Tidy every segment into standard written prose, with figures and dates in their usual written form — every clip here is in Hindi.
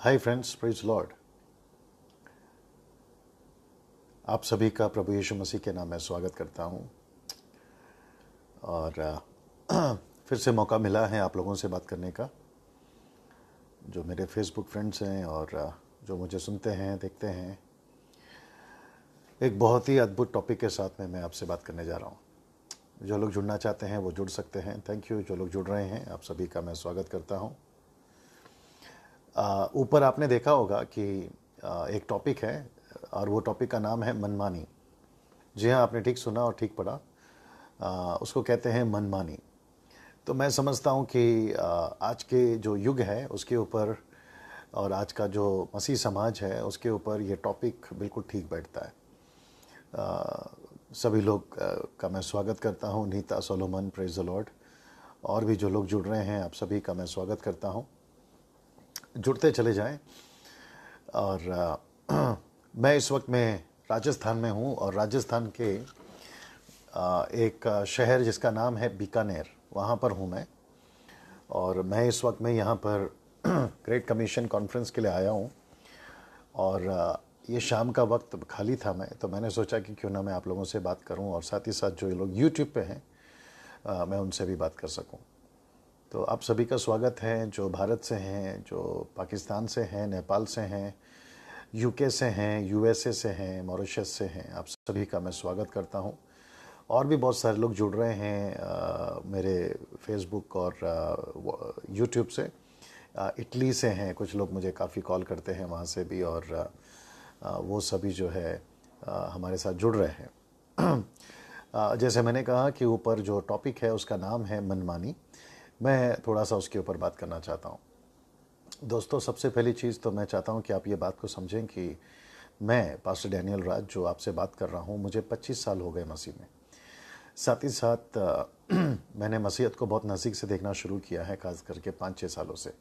Hi friends, praise Lord. आप सभी का प्रभु यीशु मसीह के नाम में स्वागत करता हूं। और फिर से मौका मिला है आप लोगों से बात करने का, जो मेरे फेसबुक फ्रेंड्स हैं और जो मुझे सुनते हैं देखते हैं। एक बहुत ही अद्भुत टॉपिक के साथ में मैं आपसे बात करने जा रहा हूं। जो लोग जुड़ना चाहते हैं वो जुड़ सकते हैं। Thank you. जो लोग जुड़ रहे हैं आप सभी का मैं स्वागत करता हूं। ऊपर आपने देखा होगा कि एक टॉपिक है और वो टॉपिक का नाम है मनमानी। जी हाँ, आपने ठीक सुना और ठीक पढ़ा। उसको कहते हैं मनमानी। तो मैं समझता हूँ कि आज के जो युग है उसके ऊपर और आज का जो मसीह समाज है उसके ऊपर ये टॉपिक बिल्कुल ठीक बैठता है। सभी लोग का मैं स्वागत करता हूँ। Nita, Solomon, praise the Lord, और भी जो लोग जुड़ रहे हैं आप सभी का मैं स्वागत करता हूँ। जुड़ते चले जाएं। और मैं इस वक्त में राजस्थान में हूँ और राजस्थान के एक शहर जिसका नाम है बीकानेर, वहाँ पर हूँ मैं। और मैं इस वक्त में यहाँ पर ग्रेट कमीशन कॉन्फ्रेंस के लिए आया हूँ। और ये शाम का वक्त खाली था मैं, तो मैंने सोचा कि क्यों ना मैं आप लोगों से बात करूँ और साथ ही साथ जो लोग यूट्यूब पे हैं मैं उनसे भी बात कर सकूँ। तो आप सभी का स्वागत है, जो भारत से हैं, जो पाकिस्तान से हैं, नेपाल से हैं, यूके से हैं, यूएसए से हैं, मॉरिशस से हैं। आप सभी का मैं स्वागत करता हूं। और भी बहुत सारे लोग जुड़ रहे हैं मेरे फेसबुक और यूट्यूब से। इटली से हैं कुछ लोग, मुझे काफ़ी कॉल करते हैं वहाँ से भी, और वो सभी जो है हमारे साथ जुड़ रहे हैं। जैसे मैंने कहा कि ऊपर जो टॉपिक है उसका नाम है मनमानी। मैं थोड़ा सा उसके ऊपर बात करना चाहता हूँ। दोस्तों, सबसे पहली चीज़ तो मैं चाहता हूँ कि आप ये बात को समझें कि मैं पास्टर डैनियल राज जो आपसे बात कर रहा हूँ, मुझे 25 साल हो गए मसीह में। साथ ही साथ मैंने मसीहत को बहुत नज़दीक से देखना शुरू किया है, खास करके 5-6 सालों से।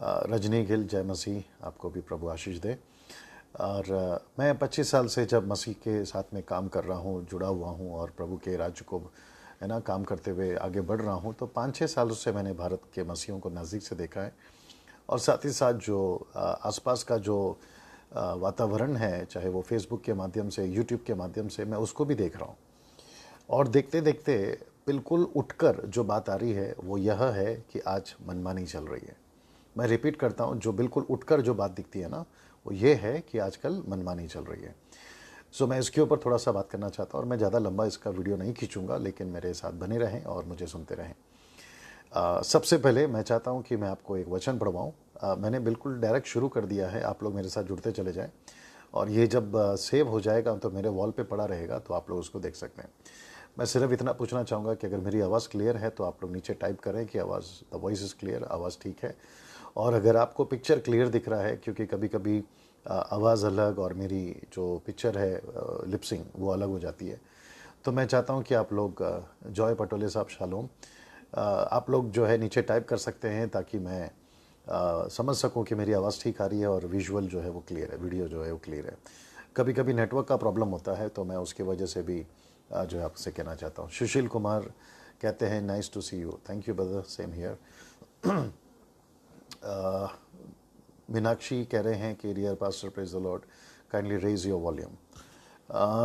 रजनी गिल, जय मसीह, आपको भी प्रभु आशीष दे। और मैं 25 साल से जब मसीह के साथ में काम कर रहा हूँ, जुड़ा हुआ हूँ और प्रभु के राज्य को है ना काम करते हुए आगे बढ़ रहा हूँ, तो 5-6 सालों से मैंने भारत के मसीहों को नज़दीक से देखा है। और साथ ही साथ जो आसपास का जो वातावरण है, चाहे वो फेसबुक के माध्यम से, यूट्यूब के माध्यम से, मैं उसको भी देख रहा हूँ। और देखते देखते बिल्कुल उठकर जो बात आ रही है वो यह है कि आज मनमानी चल रही है। मैं रिपीट करता हूँ, जो बिल्कुल उठकर जो बात दिखती है ना, वो ये है कि आजकल मनमानी चल रही है। सो मैं इसके ऊपर थोड़ा सा बात करना चाहता हूँ और मैं ज़्यादा लंबा इसका वीडियो नहीं खींचूंगा, लेकिन मेरे साथ बने रहें और मुझे सुनते रहें। सबसे पहले मैं चाहता हूं कि मैं आपको एक वचन पढ़वाऊं। मैंने बिल्कुल डायरेक्ट शुरू कर दिया है, आप लोग मेरे साथ जुड़ते चले जाएं। और ये जब सेव हो जाएगा तो मेरे वॉल पे पड़ा रहेगा, तो आप लोग उसको देख सकते हैं। मैं सिर्फ इतना पूछना चाहूँगा कि अगर मेरी आवाज़ क्लियर है तो आप लोग नीचे टाइप करें कि आवाज़, द वॉइस इज़ क्लियर, आवाज़ ठीक है। और अगर आपको पिक्चर क्लियर दिख रहा है, क्योंकि कभी कभी आवाज़ अलग और मेरी जो पिक्चर है लिपसिंग वो अलग हो जाती है, तो मैं चाहता हूँ कि आप लोग, जॉय पटोले साहब, शालोम, आप लोग जो है नीचे टाइप कर सकते हैं ताकि मैं समझ सकूं कि मेरी आवाज़ ठीक आ रही है और विजुअल जो है वो क्लियर है, वीडियो जो है वो क्लियर है। कभी कभी नेटवर्क का प्रॉब्लम होता है, तो मैं उसकी वजह से भी जो है आपसे कहना चाहता हूँ। सुशील कुमार कहते हैं nice to see you. Thank you brother, same here. Meenakshi कह रहे हैं कि dear pastor, praise the Lord, kindly raise your volume.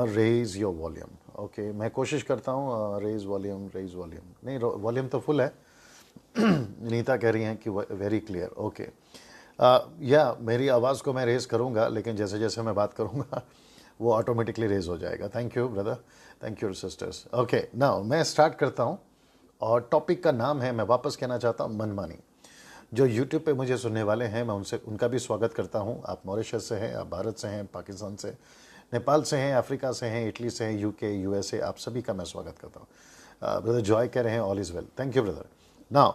Raise your volume. Okay, मैं कोशिश करता हूँ। रेज वॉल्यूम, रेज वॉल्यूम, नहीं, वॉल्यूम तो फुल है। नीता कह रही हैं कि वेरी क्लियर। ओके, या मेरी आवाज़ को मैं रेज करूँगा, लेकिन जैसे जैसे मैं बात करूँगा वो ऑटोमेटिकली रेज हो जाएगा। Thank you brother, thank you sisters. Okay, now मैं स्टार्ट करता हूँ और टॉपिक का नाम है, मैं वापस कहना चाहता हूँ, मनमानी। जो यूट्यूब पे मुझे सुनने वाले हैं, मैं उनसे, उनका भी स्वागत करता हूँ। आप मॉरिशस से हैं, आप भारत से हैं, पाकिस्तान से, नेपाल से हैं, अफ्रीका से हैं, इटली से हैं, यूके, यूएसए, आप सभी का मैं स्वागत करता हूँ। ब्रदर जॉय कह रहे हैं all is well. Thank you brother. Now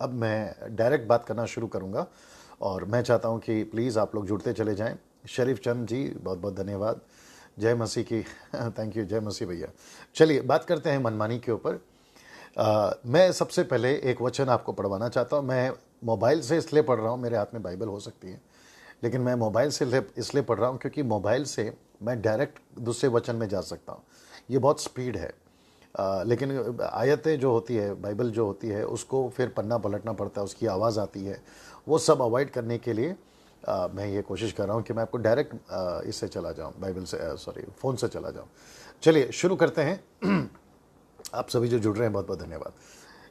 अब मैं डायरेक्ट बात करना शुरू करूँगा और मैं चाहता हूँ कि प्लीज़ आप लोग जुड़ते चले जाएँ। शरीफ चंद जी, बहुत बहुत धन्यवाद। जय मसीह की थैंक यू, जय मसीह भैया। चलिए बात करते हैं मनमानी के ऊपर। मैं सबसे पहले एक वचन आपको पढ़वाना चाहता हूँ। मैं मोबाइल से इसलिए पढ़ रहा हूँ, मेरे हाथ में बाइबल हो सकती है, लेकिन मैं मोबाइल से इसलिए पढ़ रहा हूँ क्योंकि मोबाइल से मैं डायरेक्ट दूसरे वचन में जा सकता हूँ। ये बहुत स्पीड है। लेकिन आयतें जो होती है, बाइबल जो होती है, उसको फिर पन्ना पलटना पड़ता है, उसकी आवाज़ आती है, वो सब अवॉइड करने के लिए मैं ये कोशिश कर रहा हूँ कि मैं आपको डायरेक्ट इससे चला जाऊँ, बाइबल से, सॉरी फ़ोन से चला जाऊँ। चलिए शुरू करते हैं। आप सभी जो जुड़ रहे हैं बहुत बहुत धन्यवाद।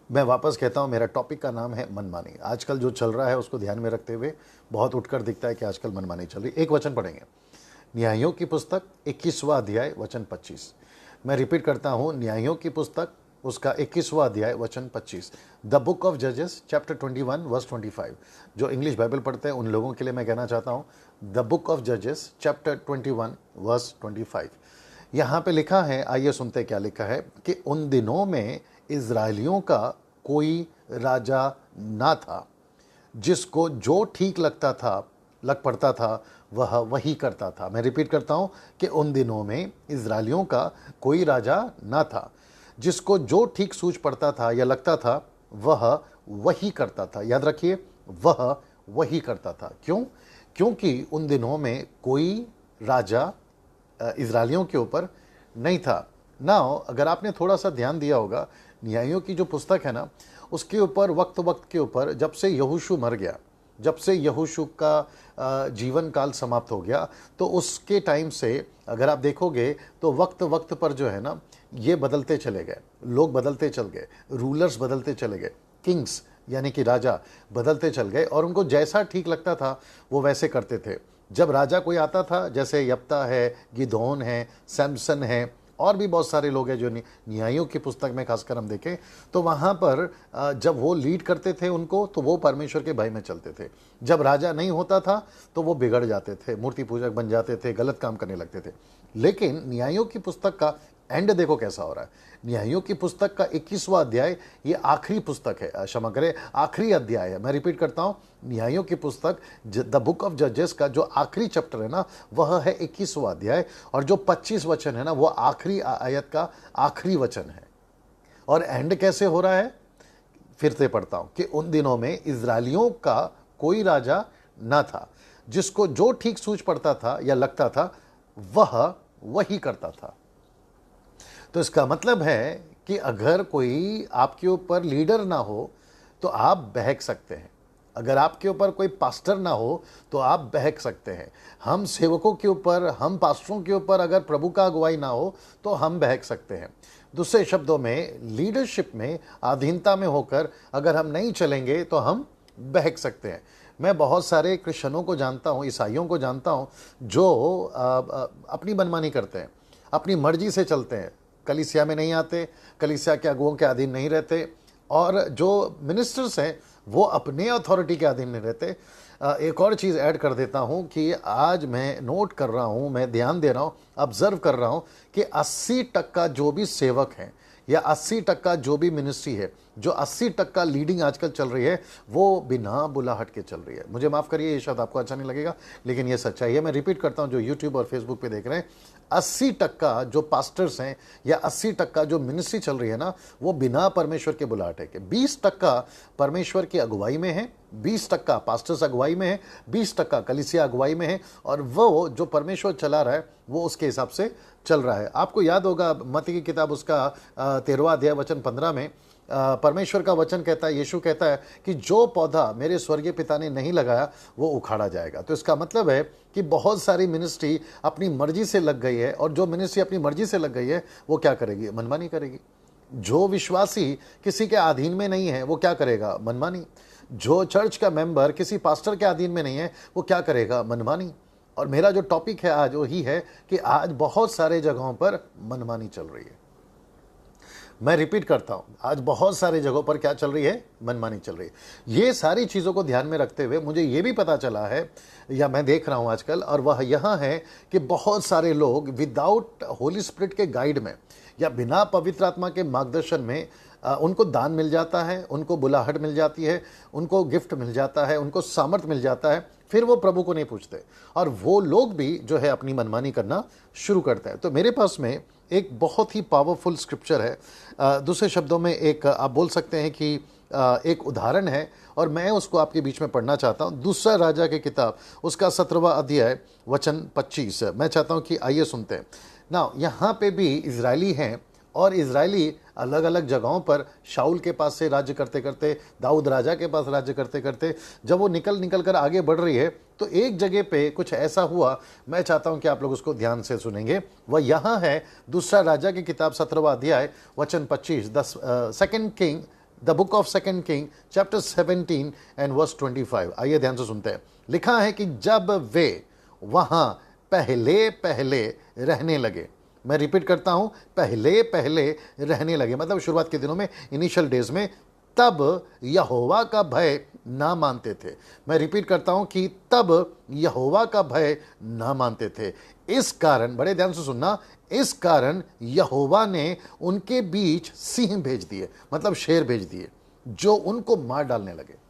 मैं वापस कहता हूँ, मेरा टॉपिक का नाम है मनमानी। आजकल जो चल रहा है उसको ध्यान में रखते हुए बहुत उठकर दिखता है कि आजकल मनमानी चल रही है। एक वचन पढ़ेंगे, न्यायों की पुस्तक 21वां अध्याय वचन 25। मैं रिपीट करता हूँ, न्यायों की पुस्तक उसका 21वां अध्याय वचन 25। द बुक ऑफ जजेस चैप्टर 21 वर्स 25। जो इंग्लिश बाइबल पढ़ते हैं उन लोगों के लिए मैं कहना चाहता हूँ, द बुक ऑफ जजेस चैप्टर 21 वर्स 25। यहाँ पे लिखा है, आइए सुनते क्या लिखा है, कि उन दिनों में इज़राइलियों का कोई राजा ना था, जिसको जो ठीक लग पड़ता था वह वही करता था। मैं रिपीट करता हूँ कि उन दिनों में इज़राइलियों का कोई राजा ना था, जिसको जो ठीक सूझ पड़ता था या लगता था वह वही करता था। याद रखिए, वह वही करता था। क्यों? क्योंकि उन दिनों में कोई राजा इज़राइलियों के ऊपर नहीं था। नाउ अगर आपने थोड़ा सा ध्यान दिया होगा, न्यायों की जो पुस्तक है ना, उसके ऊपर वक्त के ऊपर जब से यहोशू मर गया, जब से यहोशू का जीवन काल समाप्त हो गया, तो उसके टाइम से अगर आप देखोगे तो वक्त पर जो है ना, ये बदलते चले गए, लोग बदलते चल गए, रूलर्स बदलते चले गए, किंग्स यानी कि राजा बदलते चल गए, और उनको जैसा ठीक लगता था वो वैसे करते थे। जब राजा कोई आता था, जैसे यप्ता है, गिदोन है, सैमसन है, और भी बहुत सारे लोग हैं जो न्यायों की पुस्तक में खासकर हम देखें, तो वहाँ पर जब वो लीड करते थे उनको, तो वो परमेश्वर के भय में चलते थे। जब राजा नहीं होता था तो वो बिगड़ जाते थे, मूर्ति पूजक बन जाते थे, गलत काम करने लगते थे। लेकिन न्यायों की पुस्तक का एंड देखो कैसा हो रहा है। न्यायों की पुस्तक का 21वां अध्याय ये आखिरी पुस्तक है, क्षमा करें, आखिरी अध्याय है। मैं रिपीट करता हूँ, न्यायों की पुस्तक द बुक ऑफ जजेस का जो आखिरी चैप्टर है ना, वह है 21वां अध्याय, और जो 25 वचन है ना, वो आखिरी आयत का आखिरी वचन है। और एंड कैसे हो रहा है, फिर से पढ़ता हूँ, कि उन दिनों में इज़राइलियों का कोई राजा ना था, जिसको जो ठीक सूझ पड़ता था या लगता था वह वही करता था। तो इसका मतलब है कि अगर कोई आपके ऊपर लीडर ना हो तो आप बहक सकते हैं, अगर आपके ऊपर कोई पास्टर ना हो तो आप बहक सकते हैं। हम सेवकों के ऊपर, हम पास्टरों के ऊपर अगर प्रभु का अगुवाई ना हो तो हम बहक सकते हैं। दूसरे शब्दों में, लीडरशिप में अधीनता में होकर अगर हम नहीं चलेंगे तो हम बहक सकते हैं। मैं बहुत सारे क्रिश्चियनों को जानता हूँ, ईसाइयों को जानता हूँ, जो अपनी मनमानी करते हैं, अपनी मर्जी से चलते हैं, कलीसिया में नहीं आते, कलीसिया के अगुओं के अधीन नहीं रहते, और जो मिनिस्टर्स हैं वो अपने अथॉरिटी के अधीन नहीं रहते। एक और चीज़ ऐड कर देता हूं कि आज मैं नोट कर रहा हूं, मैं ध्यान दे रहा हूं, ऑब्जर्व कर रहा हूं कि 80% जो भी सेवक हैं या 80% जो भी मिनिस्ट्री है, जो 80% लीडिंग आजकल चल रही है, वो बिना बुलाहट के चल रही है। मुझे माफ़ करिए, ये शायद आपको अच्छा नहीं लगेगा, लेकिन ये सच्चाई है। मैं रिपीट करता हूं, जो यूट्यूब और फेसबुक पे देख रहे हैं, 80% जो पास्टर्स हैं या 80% जो मिनिस्ट्री चल रही है ना, वो बिना परमेश्वर के बुलाहट के। 20% परमेश्वर की अगुवाई में है, 20% पास्टर्स अगुवाई में है, 20% कलीसिया अगुवाई में है, और वो जो परमेश्वर चला रहा है वो उसके हिसाब से चल रहा है। आपको याद होगा मत्ती की किताब उसका 13वां अध्याय वचन 15 में परमेश्वर का वचन कहता है, यीशु कहता है कि जो पौधा मेरे स्वर्गीय पिता ने नहीं लगाया वो उखाड़ा जाएगा। तो इसका मतलब है कि बहुत सारी मिनिस्ट्री अपनी मर्जी से लग गई है, और जो मिनिस्ट्री अपनी मर्जी से लग गई है वो क्या करेगी? मनमानी करेगी। जो विश्वासी किसी के अधीन में नहीं है वो क्या करेगा? मनमानी। जो चर्च का मेंबर किसी पास्टर के अधीन में नहीं है वो क्या करेगा? मनमानी। और मेरा जो टॉपिक है आज वो ही है कि आज बहुत सारे जगहों पर मनमानी चल रही है। मैं रिपीट करता हूं, आज बहुत सारी जगहों पर क्या चल रही है? मनमानी चल रही है। ये सारी चीज़ों को ध्यान में रखते हुए मुझे ये भी पता चला है, या मैं देख रहा हूं आजकल, और वह यहां है कि बहुत सारे लोग विदाउट होली स्पिरिट के गाइड में या बिना पवित्र आत्मा के मार्गदर्शन में उनको दान मिल जाता है, उनको बुलाहट मिल जाती है, उनको गिफ्ट मिल जाता है, उनको सामर्थ मिल जाता है, फिर वो प्रभु को नहीं पूछते, और वो लोग भी जो है अपनी मनमानी करना शुरू करते हैं। तो मेरे पास में एक बहुत ही पावरफुल स्क्रिप्चर है, दूसरे शब्दों में एक आप बोल सकते हैं कि एक उदाहरण है, और मैं उसको आपके बीच में पढ़ना चाहता हूँ। दूसरा राजा की किताब उसका 17वां अध्याय वचन 25। मैं चाहता हूँ कि आइए सुनते हैं ना। यहाँ पे भी इजरायली हैं, और इजरायली अलग अलग जगहों पर शाऊल के पास से राज्य करते करते, दाऊद राजा के पास राज्य करते करते, जब वो निकल निकल कर आगे बढ़ रही है तो एक जगह पे कुछ ऐसा हुआ। मैं चाहता हूं कि आप लोग उसको ध्यान से सुनेंगे। वह यहाँ है दूसरा राजा की किताब 17वां अध्याय वचन 25, second king, the book of second king chapter 17 and verse 25। आइए ध्यान से सुनते हैं। लिखा है कि जब वे वहां पहले पहले रहने लगे, मैं रिपीट करता हूं, पहले पहले रहने लगे, मतलब शुरुआत के दिनों में, इनिशियल डेज में, तब यहोवा का भय ना मानते थे। मैं रिपीट करता हूं कि तब यहोवा का भय ना मानते थे। इस कारण, बड़े ध्यान से सुनना, इस कारण यहोवा ने उनके बीच सिंह भेज दिए, मतलब शेर भेज दिए, जो उनको मार डालने लगे।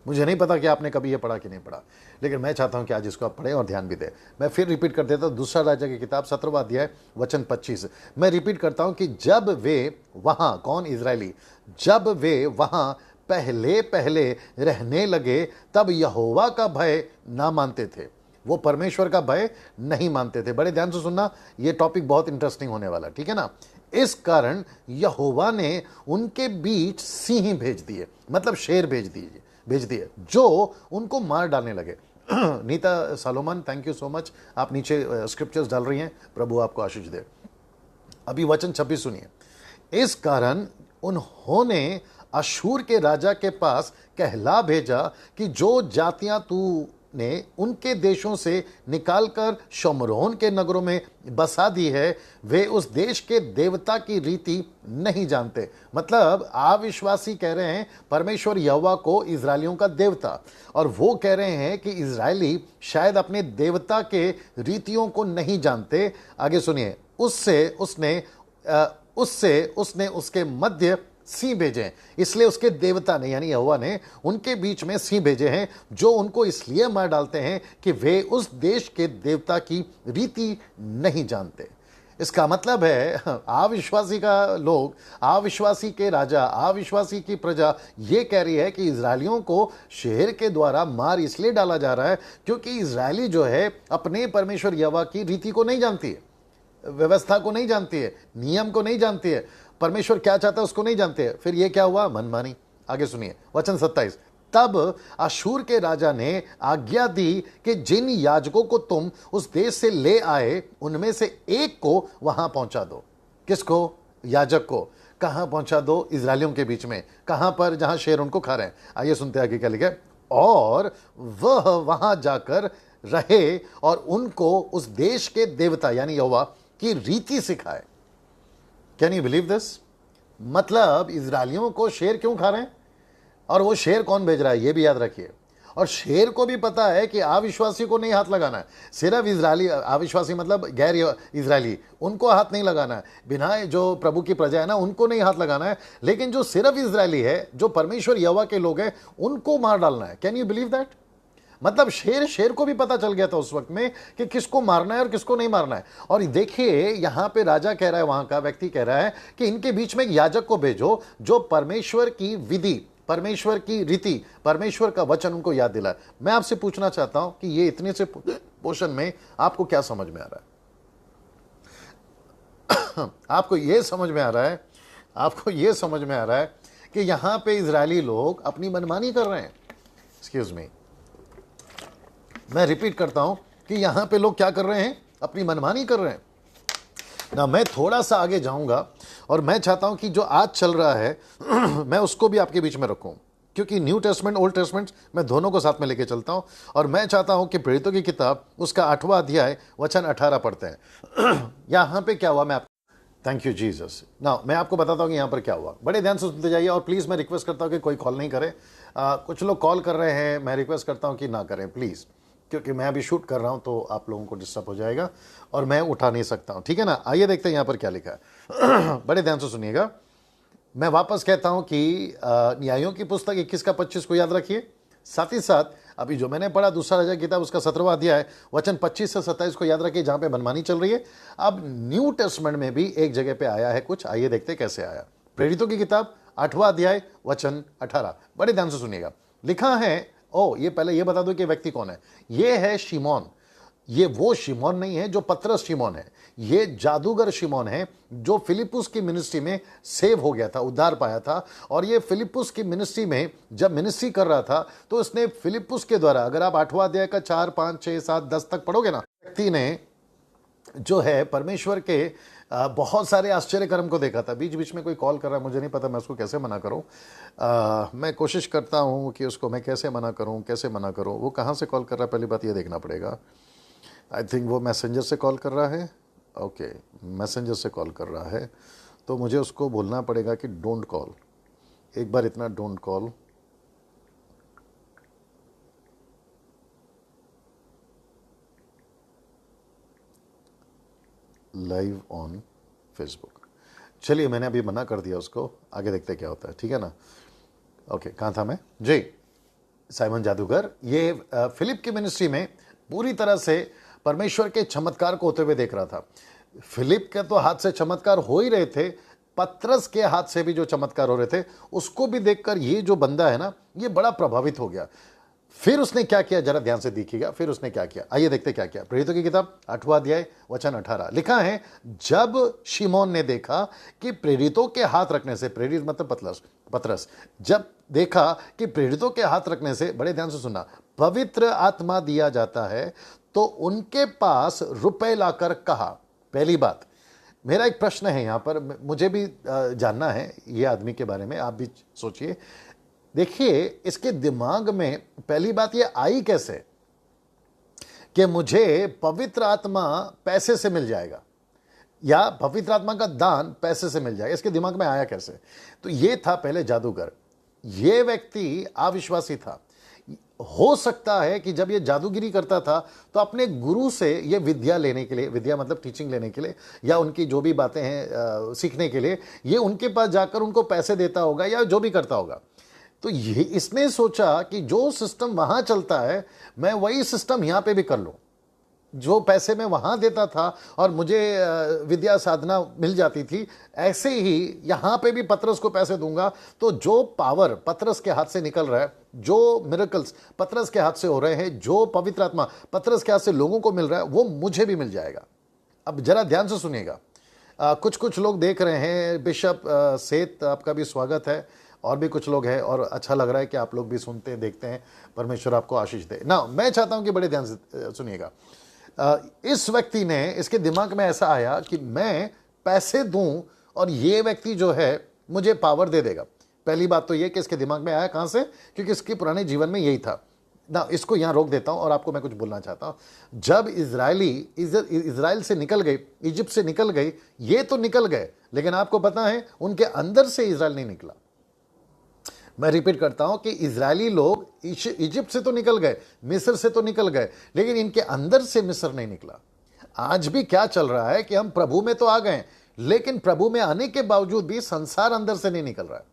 मुझे नहीं पता कि आपने कभी ये पढ़ा कि नहीं पढ़ा, लेकिन मैं चाहता हूं कि आज इसको आप पढ़ें और ध्यान भी दें। मैं फिर रिपीट कर देता हूं, दूसरा राजा की किताब 17वां अध्याय वचन 25। मैं रिपीट करता हूं कि जब वे वहां, कौन? इजरायली, जब वे वहां पहले पहले रहने लगे तब यहोवा का भय ना मानते थे। वो परमेश्वर का भय नहीं मानते थे। बड़े ध्यान से सुनना, ये टॉपिक बहुत इंटरेस्टिंग होने वाला, ठीक है ना। इस कारण यहोवा ने उनके बीच सिंह भेज दिए, मतलब शेर भेज दिए, जो उनको मार डालने लगे। Nita Salomon, thank you so much, आप नीचे स्क्रिप्चर्स डाल रही हैं, प्रभु आपको आशीष दे। अभी वचन 26 सुनिए। इस कारण उन्होंने अशूर के राजा के पास कहला भेजा कि जो जातियां तू ने उनके देशों से निकालकर शमरोन के नगरों में बसा दी है, वे उस देश के देवता की रीति नहीं जानते। मतलब अविश्वासी कह रहे हैं परमेश्वर यहोवा को इजरायलियों का देवता, और वो कह रहे हैं कि इजरायली शायद अपने देवता के रीतियों को नहीं जानते। आगे सुनिए, उससे उसने उसके मध्य सिंह भेजे हैं, इसलिए उसके देवता ने, यानी यहोवा ने उनके बीच में सिंह भेजे हैं, जो उनको इसलिए मार डालते हैं कि वे उस देश के देवता की रीति नहीं जानते। इसका मतलब है अविश्वासी का लोग, अविश्वासी के राजा, अविश्वासी की प्रजा ये कह रही है कि इजरायलियों को शेर के द्वारा मार इसलिए डाला जा रहा है क्योंकि इजरायली जो है अपने परमेश्वर यहोवा की रीति को नहीं जानती है, व्यवस्था को नहीं जानती है, नियम को नहीं जानती है, परमेश्वर क्या चाहता है उसको नहीं जानते हैं। फिर ये क्या हुआ? मनमानी। आगे सुनिए वचन 27। तब अशूर के राजा ने आज्ञा दी कि जिन याजकों को तुम उस देश से ले आए उनमें से एक को वहां पहुंचा दो। किसको? याजक को। कहां पहुंचा दो? इजरायलियों के बीच में। कहां पर? जहां शेर उनको खा रहे हैं। आइए सुनते हैं आगे क्या लिखा है। और वह वहां जाकर रहे और उनको उस देश के देवता यानी यहोवा की रीति सिखाए। Can you believe this? मतलब इजरायलियों को शेर क्यों खा रहे हैं, और वो शेर कौन भेज रहा है ये भी याद रखिए। और शेर को भी पता है कि अविश्वासी को नहीं हाथ लगाना है, सिर्फ इजरायली, अविश्वासी मतलब गैर इजरायली, उनको हाथ नहीं लगाना है, बिना जो प्रभु की प्रजा है ना उनको नहीं हाथ लगाना है, लेकिन जो सिर्फ इजरायली है, जो परमेश्वर यहोवा के लोग हैं, उनको मार डालना है। Can you believe that? मतलब शेर को भी पता चल गया था उस वक्त में कि किसको मारना है और किसको नहीं मारना है। और देखिए यहां पे राजा कह रहा है, वहां का व्यक्ति कह रहा है कि इनके बीच में एक याजक को भेजो जो परमेश्वर की विधि, परमेश्वर की रीति, परमेश्वर का वचन उनको याद दिलाए। मैं आपसे पूछना चाहता हूं कि ये इतने से पोर्शन में आपको क्या समझ में आ रहा है? आपको ये समझ में आ रहा है, आपको ये समझ में आ रहा है कि यहां पे इजरायली लोग अपनी मनमानी कर रहे हैं। एक्सक्यूज मी, मैं रिपीट करता हूं कि यहां पे लोग क्या कर रहे हैं? अपनी मनमानी कर रहे हैं ना। मैं थोड़ा सा आगे जाऊंगा और मैं चाहता हूं कि जो आज चल रहा है मैं उसको भी आपके बीच में रखूं, क्योंकि न्यू टेस्टमेंट, ओल्ड टेस्टमेंट, मैं दोनों को साथ में लेके चलता हूं। और मैं चाहता हूं कि प्रेरितों की किताब उसका 8वां अध्याय वचन 18 पढ़ते हैं। यहां पे क्या हुआ, मैं थैंक यू जीसस। ना मैं आपको बताता हूं कि यहां पर क्या हुआ। बड़े ध्यान से सुनते जाइए और प्लीज मैं रिक्वेस्ट करता हूं कि कोई कॉल नहीं करे। कुछ लोग कॉल कर रहे हैं, मैं रिक्वेस्ट करता हूं कि ना करें प्लीज, क्योंकि मैं अभी शूट कर रहा हूं तो आप लोगों को डिस्टर्ब हो जाएगा और मैं उठा नहीं सकता हूं, ठीक है ना। आइए देखते हैं यहां पर क्या लिखा है। बड़े ध्यान से सुनिएगा। मैं वापस कहता हूं कि न्यायों की पुस्तक 21 का 25 को याद रखिए। साथ ही साथ अभी जो मैंने पढ़ा दूसरा राजा की किताब उसका 17वां अध्याय वचन 25 से 27 को याद रखिए, जहां पे मनमानी चल रही है। अब न्यू टेस्टमेंट में भी एक जगह पे आया है कुछ, आइए देखते हैं कैसे आया। प्रेरितों की किताब 8वां अध्याय वचन 18। बड़े ध्यान से सुनिएगा। लिखा है, ये पहले ये बता दो कि व्यक्ति कौन है। ये है शिमोन। ये वो शिमोन नहीं है जो पतरस शिमोन है, ये जादूगर शिमोन है जो फिलिप्पुस की मिनिस्ट्री में सेव हो गया था, उद्धार पाया था। और ये फिलिप्पुस की मिनिस्ट्री में जब मिनिस्ट्री कर रहा था तो उसने फिलिप्पुस के द्वारा, अगर आप 8वां अध्याय का 4, 5, 6, 7, 10 तक पढ़ोगे ना, व्यक्ति ने जो है परमेश्वर के बहुत सारे आश्चर्य कर्म को देखा था। बीच बीच में कोई कॉल कर रहा है, मुझे नहीं पता मैं उसको कैसे मना करूं। मैं कोशिश करता हूं कि उसको मैं कैसे मना करूं। वो कहां से कॉल कर रहा है, पहली बात ये देखना पड़ेगा। आई थिंक वो मैसेंजर से कॉल कर रहा है। ओके, मैसेंजर से कॉल कर रहा है, तो मुझे उसको बोलना पड़ेगा कि डोंट कॉल। एक बार इतना, don't call. Live on Facebook. चलिए, मैंने अभी मना कर दिया उसको, आगे देखते क्या होता है, ठीक है ना। ओके, कहाँ था मैं जी। साइमन जादूगर ये फिलिप की मिनिस्ट्री में पूरी तरह से परमेश्वर के चमत्कार को होते हुए देख रहा था। फिलिप के तो हाथ से चमत्कार हो ही रहे थे, पतरस के हाथ से भी जो चमत्कार हो रहे थे उसको भी देखकर ये जो बंदा है ना, ये बड़ा प्रभावित हो गया। फिर उसने क्या किया, जरा ध्यान से देखिएगा। फिर उसने क्या किया, आइए देखते क्या किया। प्रेरितों की किताब 8वां अध्याय वचन 18 लिखा है, जब शिमोन ने देखा कि प्रेरितों के हाथ रखने से, प्रेरित मतलब पतरस, जब देखा कि प्रेरितों के हाथ रखने से, बड़े ध्यान से सुनना, पवित्र आत्मा दिया जाता है, तो उनके पास रुपए लाकर कहा। पहली बात, मेरा एक प्रश्न है यहां पर, मुझे भी जानना है ये आदमी के बारे में, आप भी सोचिए। देखिए, इसके दिमाग में पहली बात ये आई कैसे कि मुझे पवित्र आत्मा पैसे से मिल जाएगा या पवित्र आत्मा का दान पैसे से मिल जाएगा, इसके दिमाग में आया कैसे? तो ये था पहले जादूगर। ये व्यक्ति अविश्वासी था। हो सकता है कि जब ये जादूगिरी करता था तो अपने गुरु से ये विद्या लेने के लिए, विद्या मतलब टीचिंग लेने के लिए, या उनकी जो भी बातें हैं सीखने के लिए, ये उनके पास जाकर उनको पैसे देता होगा या जो भी करता होगा। तो ये इसने सोचा कि जो सिस्टम वहां चलता है मैं वही सिस्टम यहां पे भी कर लूं। जो पैसे मैं वहां देता था और मुझे विद्या साधना मिल जाती थी, ऐसे ही यहां पे भी पतरस को पैसे दूंगा, तो जो पावर पतरस के हाथ से निकल रहा है, जो मिरेकल्स पतरस के हाथ से हो रहे हैं, जो पवित्र आत्मा पतरस के हाथ से लोगों को मिल रहा है, वो मुझे भी मिल जाएगा। अब जरा ध्यान से सुनिएगा। कुछ लोग देख रहे हैं। बिशप सेठ, आपका भी स्वागत है, और भी कुछ लोग हैं, और अच्छा लग रहा है कि आप लोग भी सुनते हैं, देखते हैं। परमेश्वर आपको आशीष दे ना। मैं चाहता हूं कि बड़े ध्यान से सुनिएगा। इस व्यक्ति ने, इसके दिमाग में ऐसा आया कि मैं पैसे दूं और ये व्यक्ति जो है मुझे पावर दे देगा। पहली बात तो ये कि इसके दिमाग में आया कहां से, क्योंकि इसके पुराने जीवन में यही था ना। इसको यहां रोक देता हूं और आपको मैं कुछ बोलना चाहता हूं। जब इजराइल से निकल गए, इजिप्ट से निकल गए, ये तो निकल गए, लेकिन आपको पता है उनके अंदर से इजराइल नहीं निकला। मैं रिपीट करता हूं कि इजरायली लोग इजिप्ट से तो निकल गए, मिस्र से तो निकल गए, लेकिन इनके अंदर से मिस्र नहीं निकला। आज भी क्या चल रहा है कि हम प्रभु में तो आ गए, लेकिन प्रभु में आने के बावजूद भी संसार अंदर से नहीं निकल रहा है।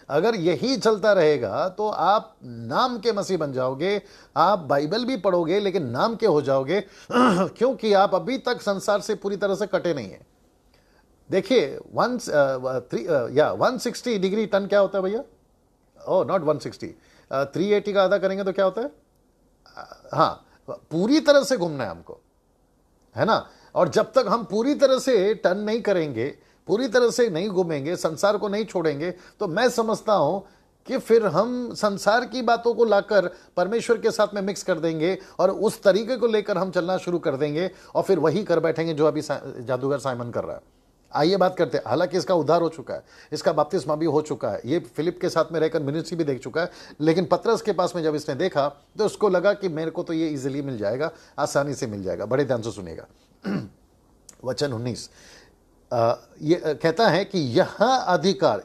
अगर यही चलता रहेगा तो आप नाम के मसीह बन जाओगे, आप बाइबल भी पढ़ोगे लेकिन नाम के हो जाओगे, क्योंकि आप अभी तक संसार से पूरी तरह से कटे नहीं है। देखिए 160 डिग्री टन क्या होता है भैया? ओह, नॉट 160, 380 का आधा करेंगे तो क्या होता है? हाँ, पूरी तरह से घूमना है हमको, है ना। और जब तक हम पूरी तरह से टर्न नहीं करेंगे, पूरी तरह से नहीं घूमेंगे, संसार को नहीं छोड़ेंगे, तो मैं समझता हूं कि फिर हम संसार की बातों को लाकर परमेश्वर के साथ में मिक्स कर देंगे और उस तरीके को लेकर हम चलना शुरू कर देंगे और फिर वही कर बैठेंगे जो अभी जादूगर साइमन कर रहा है। आइए बात करते हैं। हालांकि इसका उद्धार हो चुका है, इसका बपतिस्मा भी हो चुका है, ये फिलिप के साथ में रहकर मिनिस्ट्री भी देख चुका है, लेकिन पतरस के पास में जब इसने देखा तो उसको लगा कि मेरे को तो ये इजीली मिल जाएगा, आसानी से मिल जाएगा। बड़े ध्यान से सुनिएगा। वचन 19 ये कहता है कि यह अधिकार,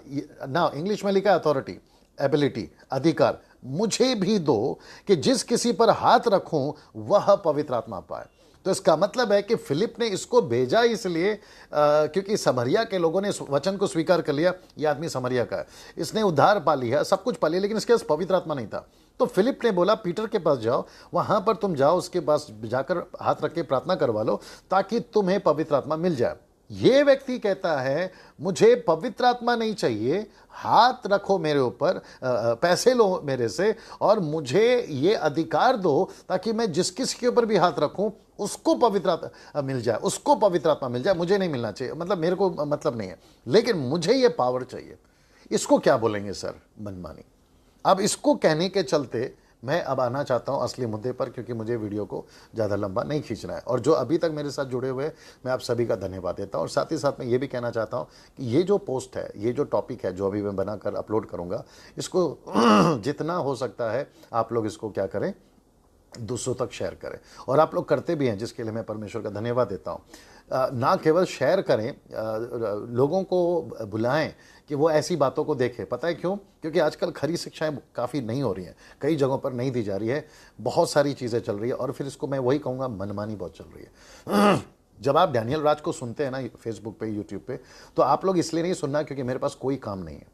ना इंग्लिश में लिखा अथॉरिटी, एबिलिटी, अधिकार मुझे भी दो कि जिस किसी पर हाथ रखूं वह पवित्र आत्मा पाए। तो इसका मतलब है कि फिलिप ने इसको भेजा इसलिए क्योंकि समरिया के लोगों ने वचन को स्वीकार कर लिया, यह आदमी समरिया का है, इसने उद्धार पा लिया, सब कुछ पा लिया, लेकिन इसके पास पवित्र आत्मा नहीं था। तो फिलिप ने बोला पीटर के पास जाओ, वहां पर तुम जाओ, उसके पास जाकर हाथ रख के प्रार्थना करवा लो ताकि तुम्हें पवित्र आत्मा मिल जाए। ये व्यक्ति कहता है मुझे पवित्र आत्मा नहीं चाहिए, हाथ रखो मेरे ऊपर, पैसे लो मेरे से और मुझे ये अधिकार दो ताकि मैं जिस किसी के ऊपर भी हाथ रखूं उसको पवित्र आत्मा मिल जाए, उसको पवित्र आत्मा मिल जाए। मुझे नहीं मिलना चाहिए, मतलब मेरे को मतलब नहीं है, लेकिन मुझे ये पावर चाहिए। इसको क्या बोलेंगे सर? मनमानी। अब इसको कहने के चलते मैं अब आना चाहता हूं असली मुद्दे पर, क्योंकि मुझे वीडियो को ज़्यादा लंबा नहीं खींचना है। और जो अभी तक मेरे साथ जुड़े हुए हैं, मैं आप सभी का धन्यवाद देता हूं। और साथ ही साथ मैं ये भी कहना चाहता हूं कि ये जो पोस्ट है, ये जो टॉपिक है, जो अभी मैं बनाकर अपलोड करूंगा, इसको जितना हो सकता है आप लोग इसको क्या करें, दूसरों तक शेयर करें। और आप लोग करते भी हैं, जिसके लिए मैं परमेश्वर का धन्यवाद देता हूँ। ना केवल शेयर करें, लोगों को बुलाएं कि वो ऐसी बातों को देखें। पता है क्यों? क्योंकि आजकल खरी शिक्षाएं काफ़ी नहीं हो रही हैं, कई जगहों पर नहीं दी जा रही है, बहुत सारी चीज़ें चल रही है। और फिर इसको मैं वही कहूँगा, मनमानी बहुत चल रही है। जब आप डैनियल राज को सुनते हैं ना फेसबुक पे, यूट्यूब पे, तो आप लोग इसलिए नहीं सुनना क्योंकि मेरे पास कोई काम नहीं है।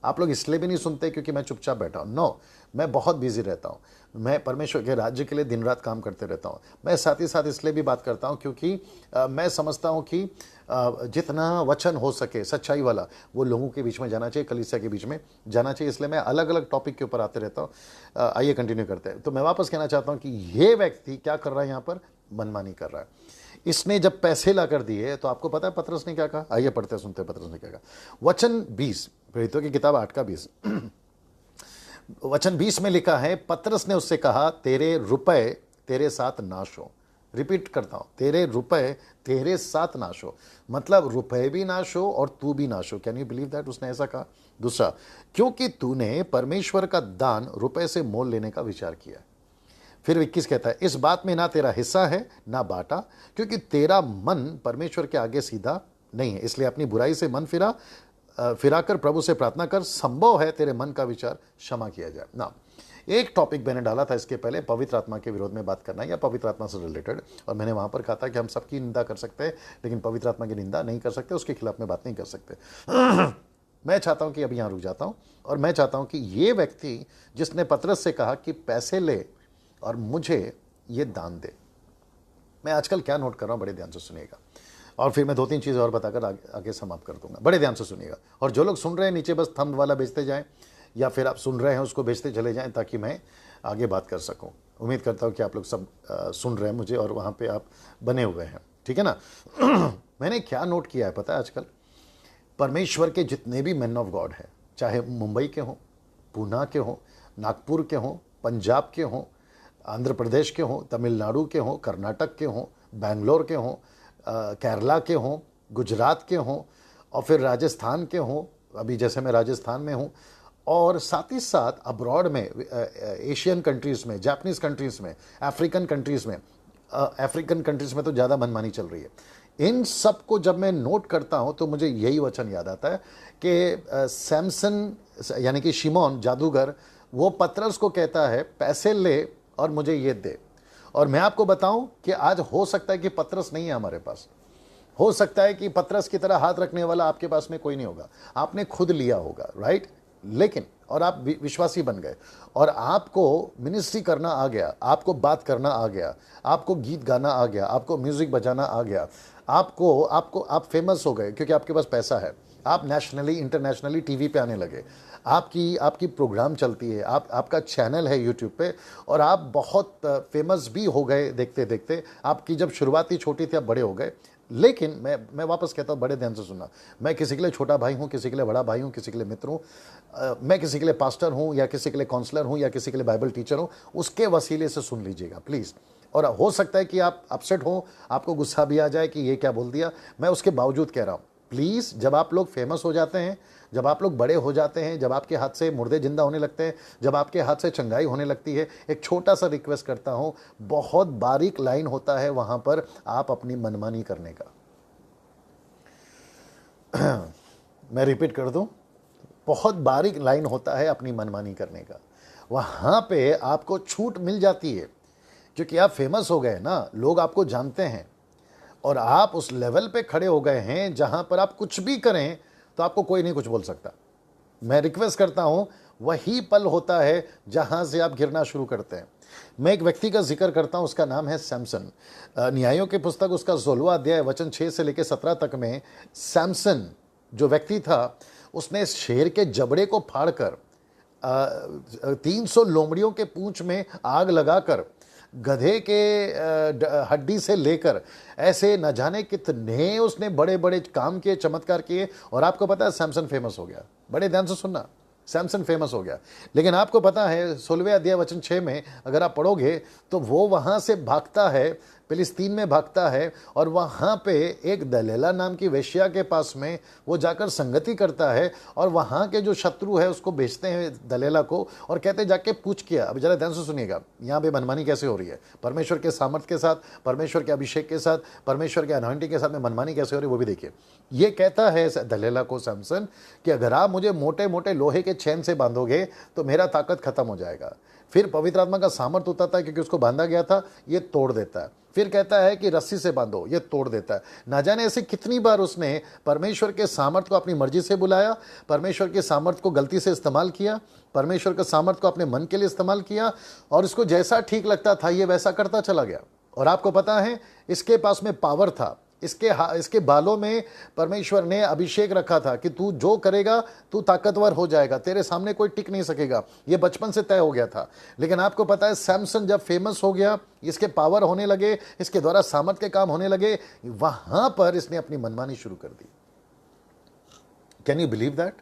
आप लोग इसलिए भी नहीं सुनते क्योंकि मैं चुपचाप बैठा हूँ। नो, मैं बहुत बिजी रहता हूँ। मैं परमेश्वर के राज्य के लिए दिन रात काम करते रहता हूँ। मैं साथ ही साथ इसलिए भी बात करता हूँ क्योंकि मैं समझता हूँ कि जितना वचन हो सके सच्चाई वाला, वो लोगों के बीच में जाना चाहिए, कलीसिया के बीच में जाना चाहिए। इसलिए मैं अलग अलग टॉपिक के ऊपर आते रहता हूँ। आइए कंटिन्यू करते हैं। तो मैं वापस कहना चाहता हूँ कि ये व्यक्ति क्या कर रहा है यहाँ पर? मनमानी कर रहा है। इसने जब पैसे ला कर दिए तो आपको पता है पतरस ने क्या कहा? आइए पढ़ते सुनते पतरस ने क्या कहा। वचन 20, प्रेरितों की किताब 8 का 20 वचन 20 में लिखा है, पतरस ने उससे कहा, तेरे रुपए तेरे साथ नाश हो। रिपीट करता हूं, तेरे रुपए तेरे साथ नाश हो, मतलब रुपए भी नाश हो और तू भी नाश हो। Can you believe that? उसने ऐसा कहा। दूसरा, क्योंकि तूने परमेश्वर का दान रुपए से मोल लेने का विचार किया। फिर 21 कहता है, इस बात में ना तेरा हिस्सा है ना बाटा, क्योंकि तेरा मन परमेश्वर के आगे सीधा नहीं है। इसलिए अपनी बुराई से मन फिराकर प्रभु से प्रार्थना कर, संभव है तेरे मन का विचार क्षमा किया जाए ना। एक टॉपिक मैंने डाला था इसके पहले, पवित्र आत्मा के विरोध में बात करना या पवित्र आत्मा से रिलेटेड, और मैंने वहां पर कहा था कि हम सबकी निंदा कर सकते हैं लेकिन पवित्र आत्मा की निंदा नहीं कर सकते, उसके खिलाफ में बात नहीं कर सकते। मैं चाहता हूं कि अभी यहां रुक जाता हूं और मैं चाहता हूं कि ये व्यक्ति जिसने पतरस से कहा कि पैसे ले और मुझे ये दान दे, मैं आजकल क्या नोट कर रहा हूं, बड़े ध्यान से सुनिएगा और फिर मैं 2-3 चीज़ें और बताकर आगे समाप्त कर दूंगा। बड़े ध्यान से सुनिएगा। और जो लोग सुन रहे हैं नीचे बस थंब वाला भेजते जाएं, या फिर आप सुन रहे हैं उसको भेजते चले जाएं ताकि मैं आगे बात कर सकूं। उम्मीद करता हूं कि आप लोग सब सुन रहे हैं मुझे और वहां पे आप बने हुए हैं, ठीक है ना। मैंने क्या नोट किया है पता है? आजकल परमेश्वर के जितने भी मैन ऑफ गॉड हैं, चाहे मुंबई के हों, पूना के हों, नागपुर के हों, पंजाब के हों, आंध्र प्रदेश के हों, तमिलनाडु के हों, कर्नाटक के हों, बैंगलोर के हों, केरला के हों, गुजरात के हों और फिर राजस्थान के हों, अभी जैसे मैं राजस्थान में हूं, और साथ ही साथ अब्रॉड में एशियन कंट्रीज़ में, जापानीज़ कंट्रीज़ में, अफ्रीकन कंट्रीज़ में, अफ्रीकन कंट्रीज़ में तो ज़्यादा मनमानी चल रही है। इन सब को जब मैं नोट करता हूं तो मुझे यही वचन याद आता है कि सैमसन यानी कि शिमोन जादूगर, वो पतरस को कहता है पैसे ले और मुझे ये दे। और मैं आपको बताऊं कि आज हो सकता है कि पतरस नहीं है हमारे पास, हो सकता है कि पतरस की तरह हाथ रखने वाला आपके पास में कोई नहीं होगा, आपने खुद लिया होगा, राइट। लेकिन और आप विश्वासी बन गए और आपको मिनिस्ट्री करना आ गया, आपको बात करना आ गया, आपको गीत गाना आ गया, आपको म्यूजिक बजाना आ गया, आप फेमस हो गए क्योंकि आपके पास पैसा है, आप नेशनली इंटरनेशनली टीवी पे आने लगे, आपकी प्रोग्राम चलती है, आपका चैनल है यूट्यूब पे और आप बहुत फेमस भी हो गए देखते देखते। आपकी जब शुरुआत ही छोटी थी, आप बड़े हो गए। लेकिन मैं वापस कहता हूँ, बड़े ध्यान से सुनना, मैं किसी के लिए छोटा भाई हूँ, किसी के लिए बड़ा भाई हूँ, किसी के लिए मित्र हूँ, मैं किसी के लिए पास्टर हूँ या किसी के लिए काउंसलर हूँ या किसी के लिए बाइबल टीचर हूँ, उसके वसीले से सुन लीजिएगा प्लीज़। और हो सकता है कि आप अपसेट हो, आपको गुस्सा भी आ जाए कि ये क्या बोल दिया, मैं उसके बावजूद कह रहा हूँ प्लीज़, जब आप लोग फेमस हो जाते हैं, जब आप लोग बड़े हो जाते हैं, जब आपके हाथ से मुर्दे जिंदा होने लगते हैं, जब आपके हाथ से चंगाई होने लगती है, एक छोटा सा रिक्वेस्ट करता हूं, बहुत बारीक लाइन होता है वहां पर आप अपनी मनमानी करने का। मैं रिपीट कर दूं, बहुत बारीक लाइन होता है अपनी मनमानी करने का। वहां पे आपको छूट मिल जाती है क्योंकि आप फेमस हो गए ना, लोग आपको जानते हैं और आप उस लेवल पे खड़े हो गए हैं जहां पर आप कुछ भी करें तो आपको कोई नहीं कुछ बोल सकता। मैं रिक्वेस्ट करता हूं, वही पल होता है जहां से आप गिरना शुरू करते हैं। मैं एक व्यक्ति का जिक्र करता हूं, उसका नाम है सैमसन। न्यायों की पुस्तक उसका 16वां अध्याय वचन 6 से लेकर 17 तक में सैमसन जो व्यक्ति था, उसने शेर के जबड़े को फाड़कर 300 लोमड़ियों के पूंछ में आग लगाकर गधे के हड्डी से लेकर ऐसे न जाने कितने उसने बड़े बड़े काम किए, चमत्कार किए। और आपको पता है सैमसन फेमस हो गया। बड़े ध्यान से सुनना, सैमसन फेमस हो गया। लेकिन आपको पता है 16वें अध्याय वचन 6 में अगर आप पढ़ोगे तो वो वहां से भागता है, फिलिस्तीन में भागता है, और वहां पे एक दलेला नाम की वेश्या के पास में वो जाकर संगति करता है, और वहां के जो शत्रु है उसको बेचते हैं दलेला को, और कहते हैं जाके पूछ किया। अब जरा ध्यान से सुनिएगा, यहाँ पे मनमानी कैसे हो रही है, परमेश्वर के सामर्थ के साथ, परमेश्वर के अभिषेक के साथ, परमेश्वर के अनॉइंटिंग के साथ में मनमानी कैसे हो रही है वो भी देखिए। ये कहता है दलेला को सैमसन कि अगर आप मुझे मोटे मोटे लोहे के चैन से बांधोगे तो मेरा ताकत खत्म हो जाएगा। फिर पवित्र आत्मा का सामर्थ उतरता है क्योंकि उसको बांधा गया था, ये तोड़ देता है। फिर कहता है कि रस्सी से बांधो, ये तोड़ देता है। ना जाने ऐसे कितनी बार उसने परमेश्वर के सामर्थ को अपनी मर्जी से बुलाया, परमेश्वर के सामर्थ को गलती से इस्तेमाल किया, परमेश्वर के सामर्थ को अपने मन के लिए इस्तेमाल किया, और इसको जैसा ठीक लगता था ये वैसा करता चला गया। और आपको पता है इसके पास में पावर था, इसके बालों में परमेश्वर ने अभिषेक रखा था कि तू जो करेगा तू ताकतवर हो जाएगा, तेरे सामने कोई टिक नहीं सकेगा। ये बचपन से तय हो गया था। लेकिन आपको पता है सैमसन जब फेमस हो गया, इसके पावर होने लगे, इसके द्वारा सामर्थ के काम होने लगे, वहां पर इसने अपनी मनमानी शुरू कर दी। Can you believe that?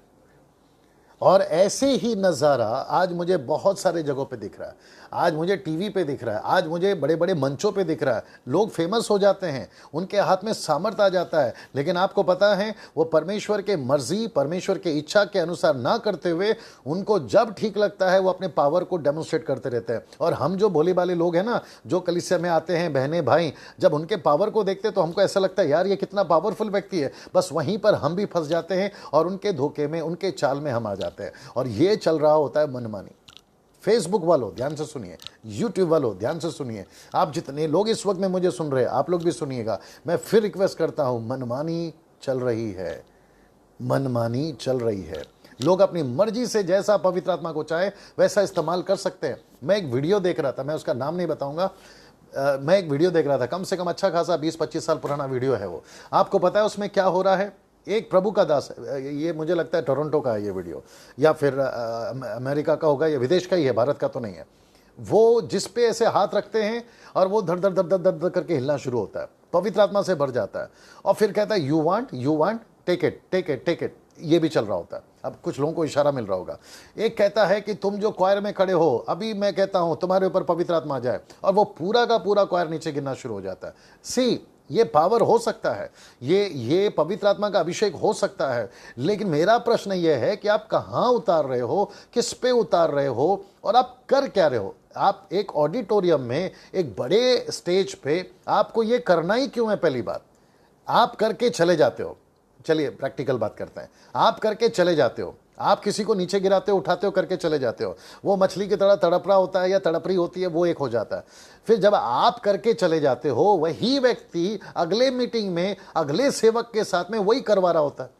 और ऐसे ही नज़ारा आज मुझे बहुत सारे जगहों पे दिख रहा है। आज मुझे टीवी पे दिख रहा है, आज मुझे बड़े बड़े मंचों पे दिख रहा है। लोग फेमस हो जाते हैं, उनके हाथ में सामर्थ आ जाता है, लेकिन आपको पता है वो परमेश्वर के मर्जी, परमेश्वर के इच्छा के अनुसार ना करते हुए उनको जब ठीक लगता है वो अपने पावर को डेमोन्स्ट्रेट करते रहते हैं। और हम जो भोले भाले लोग हैं ना, जो कलीसिया में आते हैं, बहनें भाई, जब उनके पावर को देखते तो हमको ऐसा लगता है यार ये कितना पावरफुल व्यक्ति है। बस वहीं पर हम भी फंस जाते हैं और उनके धोखे में, उनके चाल में हम आ जाते हैं। और ये चल रहा होता है मनमानी। फेसबुक वालों ध्यान से सुनिए, यूट्यूब वालों ध्यान से सुनिए, आप जितने लोग इस वक्त में मुझे सुन रहे हैं आप लोग भी सुनिएगा। मैं फिर रिक्वेस्ट करता हूं, मनमानी चल रही है, मनमानी चल रही है। लोग अपनी मर्जी से जैसा पवित्र आत्मा को चाहे वैसा इस्तेमाल कर सकते हैं। मैं एक वीडियो देख रहा था, मैं उसका नाम नहीं बताऊंगा, मैं एक वीडियो देख रहा था, कम से कम अच्छा खासा 20-25 साल पुराना वीडियो है वो। आपको पता है उसमें क्या हो रहा है? एक प्रभु का दास है, ये मुझे लगता है टोरंटो का है ये वीडियो, या फिर अमेरिका का होगा, या विदेश का ही है, भारत का तो नहीं है। वो जिस पे ऐसे हाथ रखते हैं और वो धड़ धड़ धड़ धड़ धड़ करके हिलना शुरू होता है, पवित्र आत्मा से भर जाता है, और फिर कहता है you want take it take it take it. ये भी चल रहा होता है। अब कुछ लोगों को इशारा मिल रहा होगा। एक कहता है कि तुम जो क्वायर में खड़े हो, अभी मैं कहता हूं तुम्हारे ऊपर पवित्र आत्मा आ जाए, और वो पूरा का पूरा क्वायर नीचे गिरना शुरू हो जाता है। सी, ये पावर हो सकता है, ये पवित्र आत्मा का अभिषेक हो सकता है, लेकिन मेरा प्रश्न ये है कि आप कहाँ उतार रहे हो, किस पे उतार रहे हो, और आप कर क्या रहे हो। आप एक ऑडिटोरियम में, एक बड़े स्टेज पे आपको ये करना ही क्यों है? पहली बात, आप करके चले जाते हो। चलिए प्रैक्टिकल बात करते हैं। आप करके चले जाते हो, आप किसी को नीचे गिराते हो, उठाते हो, करके चले जाते हो। वो मछली की तरह तड़प रहा होता है या तड़प रही होती है, वो एक हो जाता है। फिर जब आप करके चले जाते हो, वही व्यक्ति अगले मीटिंग में अगले सेवक के साथ में वही करवा रहा होता है।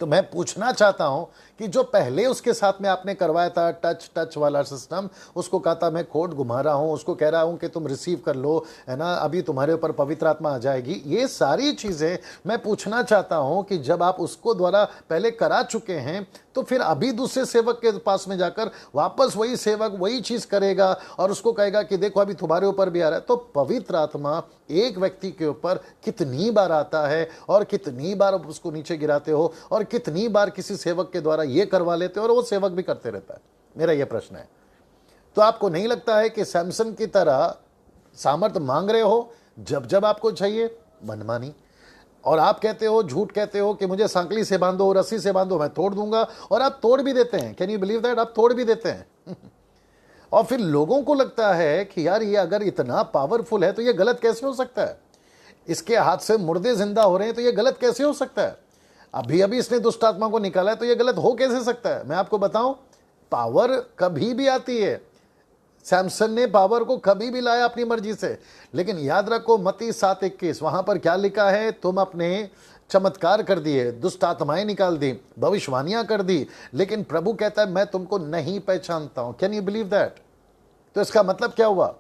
तो मैं पूछना चाहता हूं कि जो पहले उसके साथ में आपने करवाया था टच वाला सिस्टम, उसको कहा था मैं कोड घुमा रहा हूं, उसको कह रहा हूं कि तुम रिसीव कर लो, है ना, अभी तुम्हारे ऊपर पवित्र आत्मा आ जाएगी, ये सारी चीजें मैं पूछना चाहता हूं कि जब आप उसको द्वारा पहले करा चुके हैं तो फिर अभी दूसरे सेवक के पास में जाकर वापस वही सेवक वही चीज करेगा और उसको कहेगा कि देखो अभी तुम्हारे ऊपर भी आ रहा है। तो पवित्र आत्मा एक व्यक्ति के ऊपर कितनी बार आता है और कितनी बार उसको नीचे गिराते हो और कितनी बार किसी सेवक के द्वारा ये करवा लेते हो और वो सेवक भी करते रहता है। मेरा यह प्रश्न है। तो आपको नहीं लगता है कि सैमसन की तरह सामर्थ मांग रहे हो जब जब आपको चाहिए मनमानी, और आप कहते हो, झूठ कहते हो कि मुझे सांकली से बांधो, रस्सी से बांधो, मैं तोड़ दूंगा, और आप तोड़ भी देते हैं। Can you believe that? आप तोड़ भी देते हैं। और फिर लोगों को लगता है कि यार ये अगर इतना पावरफुल है तो ये गलत कैसे हो सकता है, इसके हाथ से मुर्दे जिंदा हो रहे हैं तो ये गलत कैसे हो सकता है, अभी अभी इसने दुष्ट आत्मा को निकाला है तो ये गलत हो कैसे सकता है। मैं आपको बताऊं, पावर कभी भी आती है। सैमसन ने पावर को कभी भी लाया अपनी मर्जी से, लेकिन याद रखो मत्ती 7:21 वहां पर क्या लिखा है, तुम अपने चमत्कार कर दिए, दुष्ट आत्माएं निकाल दी, भविष्यवाणियां कर दी, लेकिन प्रभु कहता है मैं तुमको नहीं पहचानता हूं। Can you believe that? तो इसका मतलब क्या हुआ